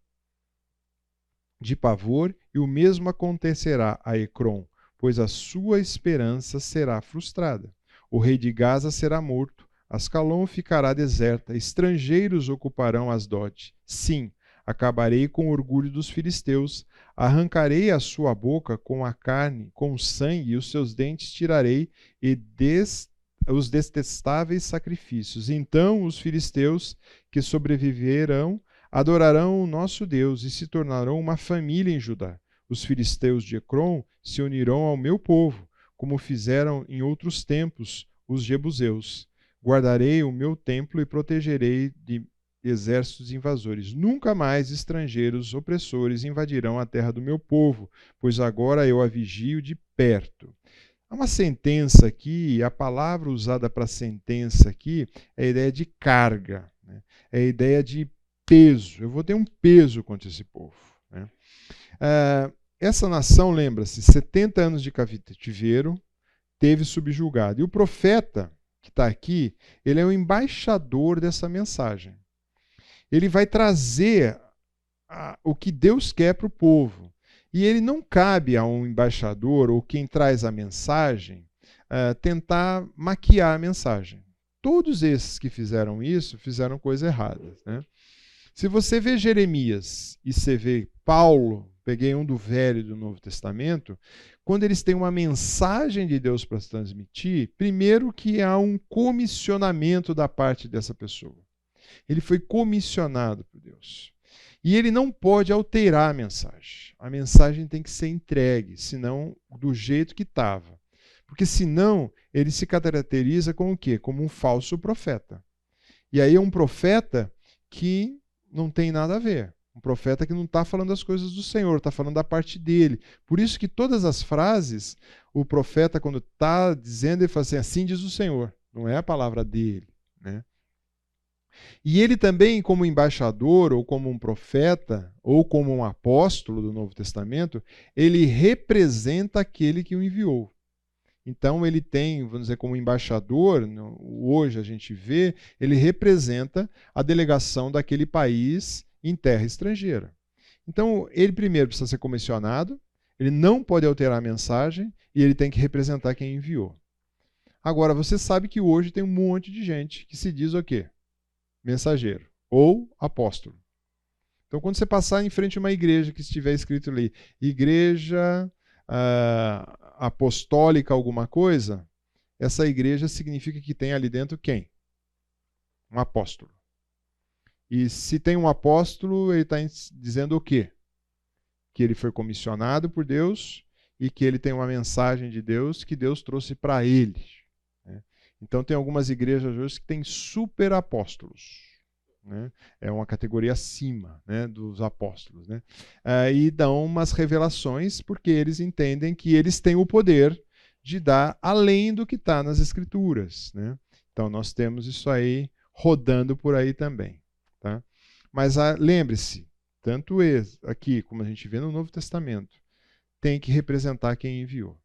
A: de pavor, e o mesmo acontecerá a Ecrom, pois a sua esperança será frustrada. O rei de Gaza será morto, Ascalon ficará deserta, estrangeiros ocuparão Asdod. Sim, acabarei com o orgulho dos filisteus, arrancarei a sua boca com a carne, com o sangue, e os seus dentes tirarei, e os detestáveis sacrifícios. Então os filisteus que sobreviverão adorarão o nosso Deus e se tornarão uma família em Judá. Os filisteus de Ecrom se unirão ao meu povo, como fizeram em outros tempos os jebuseus. Guardarei o meu templo e protegerei exércitos invasores. Nunca mais estrangeiros opressores invadirão a terra do meu povo, pois agora eu a vigio de perto. Há uma sentença aqui, e a palavra usada para sentença aqui é a ideia de carga, né? É a ideia de peso. Eu vou ter um peso contra esse povo, né? Essa nação, lembra-se, 70 anos de cativeiro, teve subjugado. E o profeta que está aqui, ele é o embaixador dessa mensagem. Ele vai trazer o que Deus quer para o povo. E ele não cabe a um embaixador ou quem traz a mensagem tentar maquiar a mensagem. Todos esses que fizeram isso fizeram coisas erradas, né? Se você vê Jeremias e você vê Paulo, peguei um do Velho e do Novo Testamento, quando eles têm uma mensagem de Deus para transmitir, primeiro que há um comissionamento da parte dessa pessoa. Ele foi comissionado por Deus. E ele não pode alterar a mensagem. A mensagem tem que ser entregue, senão do jeito que estava. Porque senão ele se caracteriza como o quê? Como um falso profeta. E aí é um profeta que não tem nada a ver. Um profeta que não está falando as coisas do Senhor, está falando da parte dele. Por isso que todas as frases, o profeta, quando está dizendo, ele fala assim diz o Senhor. Não é a palavra dele, né? E ele também, como embaixador, ou como um profeta, ou como um apóstolo do Novo Testamento, ele representa aquele que o enviou. Então ele tem, vamos dizer, como embaixador, hoje a gente vê, ele representa a delegação daquele país em terra estrangeira. Então ele primeiro precisa ser comissionado, ele não pode alterar a mensagem e ele tem que representar quem enviou. Agora, você sabe que hoje tem um monte de gente que se diz o quê? Mensageiro ou apóstolo. Então, quando você passar em frente a uma igreja que estiver escrito ali, igreja apostólica alguma coisa, essa igreja significa que tem ali dentro quem? Um apóstolo. E se tem um apóstolo, ele está dizendo o quê? Que ele foi comissionado por Deus e que ele tem uma mensagem de Deus que Deus trouxe para ele. Então tem algumas igrejas hoje que têm super apóstolos, né? É uma categoria acima, né, dos apóstolos, né? E dão umas revelações porque eles entendem que eles têm o poder de dar além do que está nas Escrituras, né? Então nós temos isso aí rodando por aí também, tá? Mas lembre-se, tanto aqui como a gente vê no Novo Testamento, tem que representar quem enviou.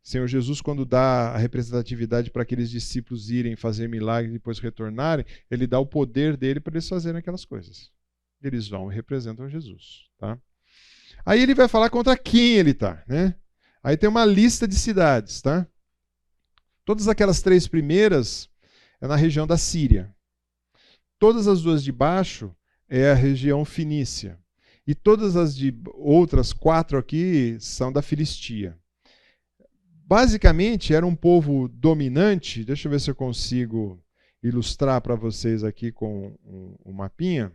A: Senhor Jesus, quando dá a representatividade para aqueles discípulos irem fazer milagres e depois retornarem, ele dá o poder dele para eles fazerem aquelas coisas. Eles vão e representam Jesus, tá? Aí ele vai falar contra quem ele está, né? Aí tem uma lista de cidades, tá? Todas aquelas 3 primeiras é na região da Síria. Todas as 2 de baixo é a região fenícia. E todas as de outras 4 aqui são da Filistia. Basicamente, era um povo dominante. Deixa eu ver se eu consigo ilustrar para vocês aqui com um mapinha.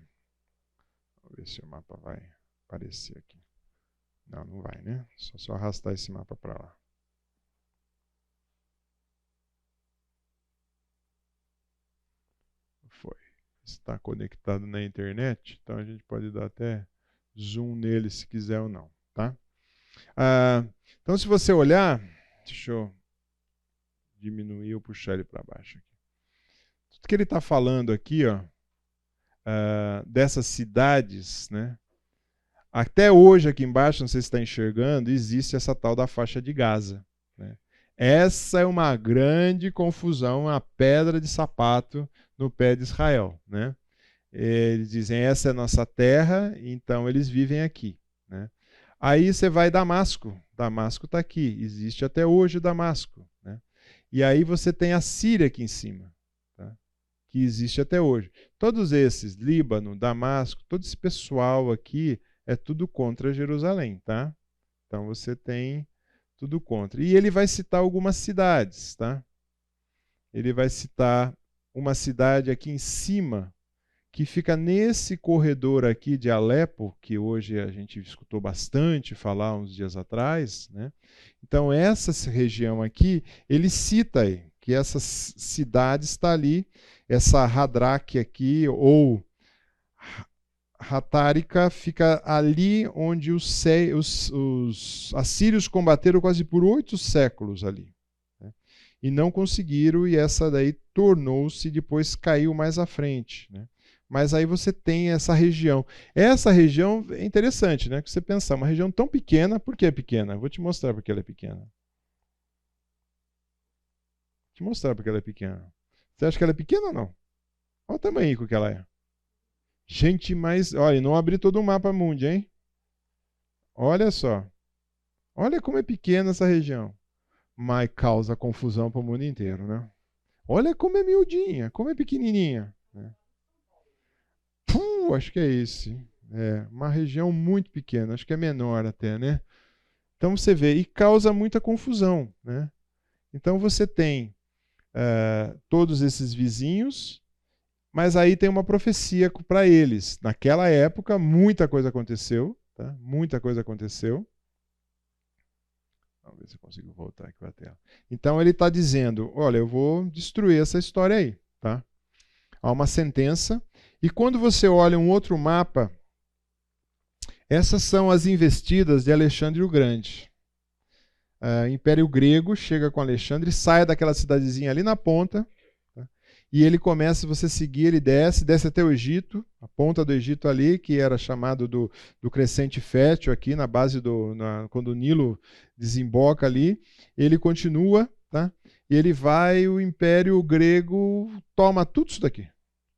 A: Vamos ver se o mapa vai aparecer aqui. Não, não vai, né? Só se eu arrastar esse mapa para lá. Foi. Está conectado na internet, então a gente pode dar até zoom nele se quiser ou não, tá? Então, se você olhar... Deixa eu diminuir ou puxar ele para baixo aqui. Tudo que ele está falando aqui, ó, dessas cidades, né? Até hoje aqui embaixo, não sei se está enxergando, existe essa tal da faixa de Gaza, né? Essa é uma grande confusão, uma pedra de sapato no pé de Israel, né? Eles dizem, essa é a nossa terra, então eles vivem aqui, né? Aí você vai a Damasco. Damasco está aqui. Existe até hoje Damasco, né? E aí você tem a Síria aqui em cima, tá? Que existe até hoje. Todos esses, Líbano, Damasco, todo esse pessoal aqui é tudo contra Jerusalém, tá? Então você tem tudo contra. E ele vai citar algumas cidades, tá? Ele vai citar uma cidade aqui em cima, que fica nesse corredor aqui de Alepo, que hoje a gente escutou bastante falar uns dias atrás, né? Então essa região aqui, ele cita aí. que essa cidade está ali, essa Hadraque aqui, ou Határica, fica ali onde os assírios combateram quase por 8 séculos ali. Né? E não conseguiram, e essa daí tornou-se, depois caiu mais à frente. Né? Mas aí você tem essa região. Essa região é interessante, né? Que você pensar, uma região tão pequena, por que é pequena? Vou te mostrar porque ela é pequena. Vou te mostrar porque ela é pequena. Você acha que ela é pequena ou não? Olha o tamanho que ela é. Gente, mas... Olha, não abri todo o mapa mundi, hein? Olha só. Olha como é pequena essa região. Mas causa confusão para o mundo inteiro, né? Olha como é miudinha, como é pequenininha. Né? Acho que é esse. É uma região muito pequena, acho que é menor até, né? Então você vê, e causa muita confusão, né? Então você tem todos esses vizinhos, mas aí tem uma profecia para eles. Naquela época, muita coisa aconteceu, tá? Muita coisa aconteceu. Vamos ver se eu consigo voltar aqui para a tela. Então ele está dizendo, olha, eu vou destruir essa história aí, tá? Há uma sentença. E quando você olha um outro mapa, essas são as investidas de Alexandre o Grande. Império Grego chega com Alexandre, sai daquela cidadezinha ali na ponta, tá? E ele começa, você seguir, ele desce até o Egito, a ponta do Egito ali, que era chamado do Crescente Fértil, aqui na base quando o Nilo desemboca ali, ele continua, tá? E ele vai, o Império Grego toma tudo isso daqui.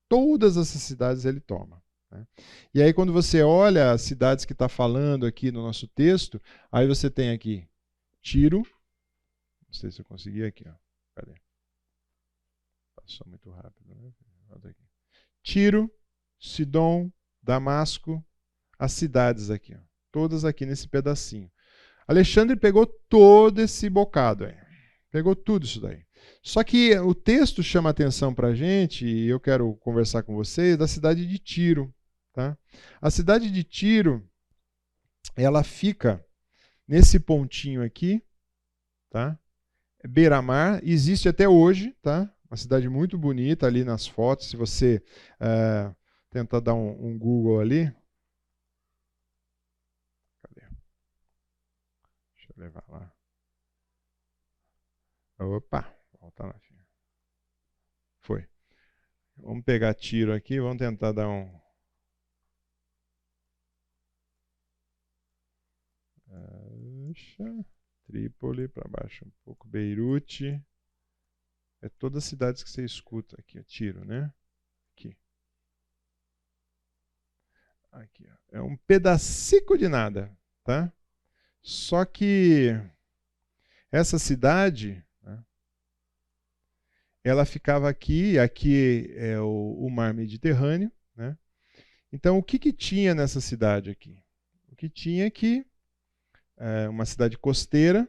A: Todas essas cidades ele toma. Né? E aí quando você olha as cidades que está falando aqui no nosso texto, aí você tem aqui Tiro, não sei se eu consegui aqui, ó. Cadê? Passou muito rápido, né? Tiro, Sidom, Damasco, as cidades aqui, ó. Todas aqui nesse pedacinho. Alexandre pegou todo esse bocado aí. Pegou tudo isso daí. Só que o texto chama atenção para a gente, e eu quero conversar com vocês, da cidade de Tiro. Tá? A cidade de Tiro, ela fica nesse pontinho aqui, tá? Beira-mar, existe até hoje, tá? Uma cidade muito bonita ali nas fotos, se você tentar dar um Google ali. Cadê? Deixa eu levar lá. Opa, volta lá. Foi. Vamos pegar Tiro aqui, vamos tentar dar um... Trípoli, para baixo um pouco. Beirute. É todas as cidades que você escuta aqui, ó, Tiro, né? Aqui. Aqui, ó. É um pedacico de nada, tá? Só que essa cidade... ela ficava aqui é o mar Mediterrâneo, né? Então, o que tinha nessa cidade aqui? O que tinha aqui é uma cidade costeira,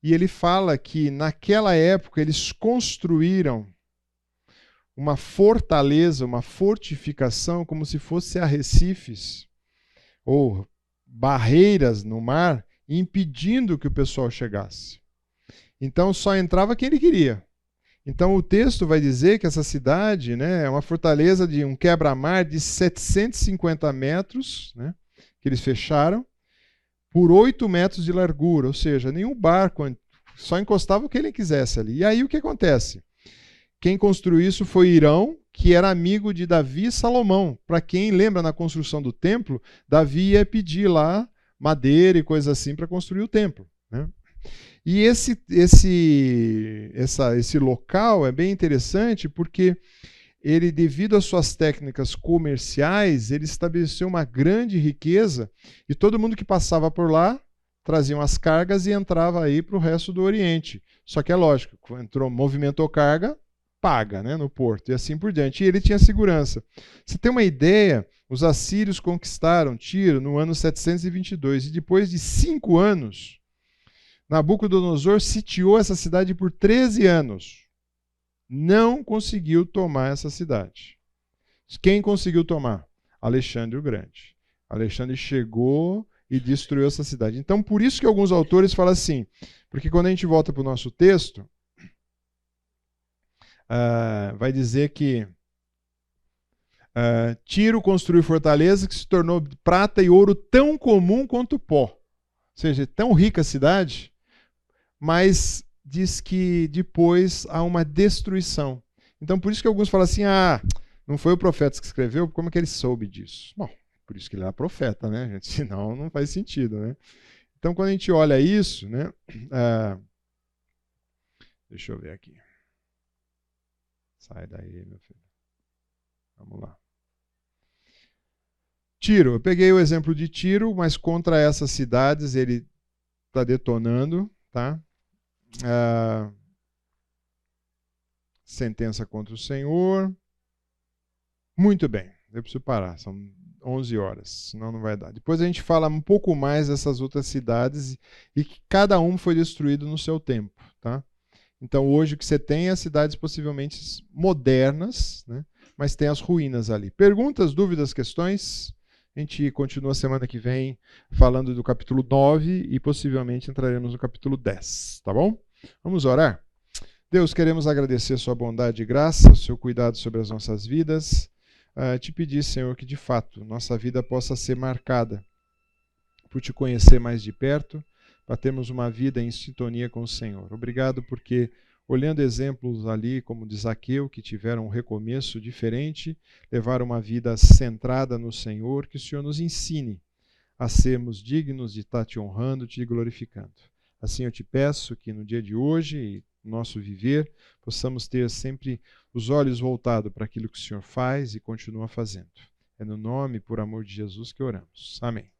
A: e ele fala que naquela época eles construíram uma fortaleza, uma fortificação, como se fosse arrecifes ou barreiras no mar, impedindo que o pessoal chegasse. Então, só entrava quem ele queria. Então o texto vai dizer que essa cidade, né, é uma fortaleza de um quebra-mar de 750 metros, né, que eles fecharam, por 8 metros de largura, ou seja, nenhum barco, só encostava o que ele quisesse ali. E aí o que acontece? Quem construiu isso foi Irão, que era amigo de Davi e Salomão. Para quem lembra, na construção do templo, Davi ia pedir lá madeira e coisa assim para construir o templo, né? E esse local é bem interessante porque ele, devido às suas técnicas comerciais, ele estabeleceu uma grande riqueza e todo mundo que passava por lá trazia as cargas e entrava aí para o resto do Oriente. Só que é lógico, movimentou carga, paga, né, no porto e assim por diante. E ele tinha segurança. Você tem uma ideia, os assírios conquistaram Tiro no ano 722 e depois de 5 anos... Nabucodonosor sitiou essa cidade por 13 anos. Não conseguiu tomar essa cidade. Quem conseguiu tomar? Alexandre o Grande. Alexandre chegou e destruiu essa cidade. Então, por isso que alguns autores falam assim, porque quando a gente volta para o nosso texto, vai dizer que Tiro construiu fortaleza que se tornou prata e ouro tão comum quanto o pó. Ou seja, tão rica a cidade, mas diz que depois há uma destruição. Então, por isso que alguns falam assim, não foi o profeta que escreveu, como é que ele soube disso? Bom, por isso que ele era profeta, né, gente? Senão não faz sentido, né? Então, quando a gente olha isso, né, deixa eu ver aqui. Sai daí, meu filho. Vamos lá. Tiro, eu peguei o exemplo de Tiro, mas contra essas cidades ele está detonando, tá? Sentença contra o Senhor. Muito bem, eu preciso parar, são 11 horas, senão não vai dar. Depois a gente fala um pouco mais dessas outras cidades e que cada um foi destruído no seu tempo, tá? Então hoje o que você tem é as cidades possivelmente modernas, né? Mas tem as ruínas ali. Perguntas, dúvidas, questões? A gente continua semana que vem falando do capítulo 9 e possivelmente entraremos no capítulo 10, tá bom? Vamos orar? Deus, queremos agradecer a sua bondade e graça, o seu cuidado sobre as nossas vidas. Te pedir, Senhor, que de fato nossa vida possa ser marcada por te conhecer mais de perto, para termos uma vida em sintonia com o Senhor. Obrigado porque, olhando exemplos ali como de Zaqueu, que tiveram um recomeço diferente, levaram uma vida centrada no Senhor, que o Senhor nos ensine a sermos dignos de estar te honrando, te glorificando. Assim eu te peço que no dia de hoje e no nosso viver, possamos ter sempre os olhos voltados para aquilo que o Senhor faz e continua fazendo. É no nome e por amor de Jesus que oramos. Amém.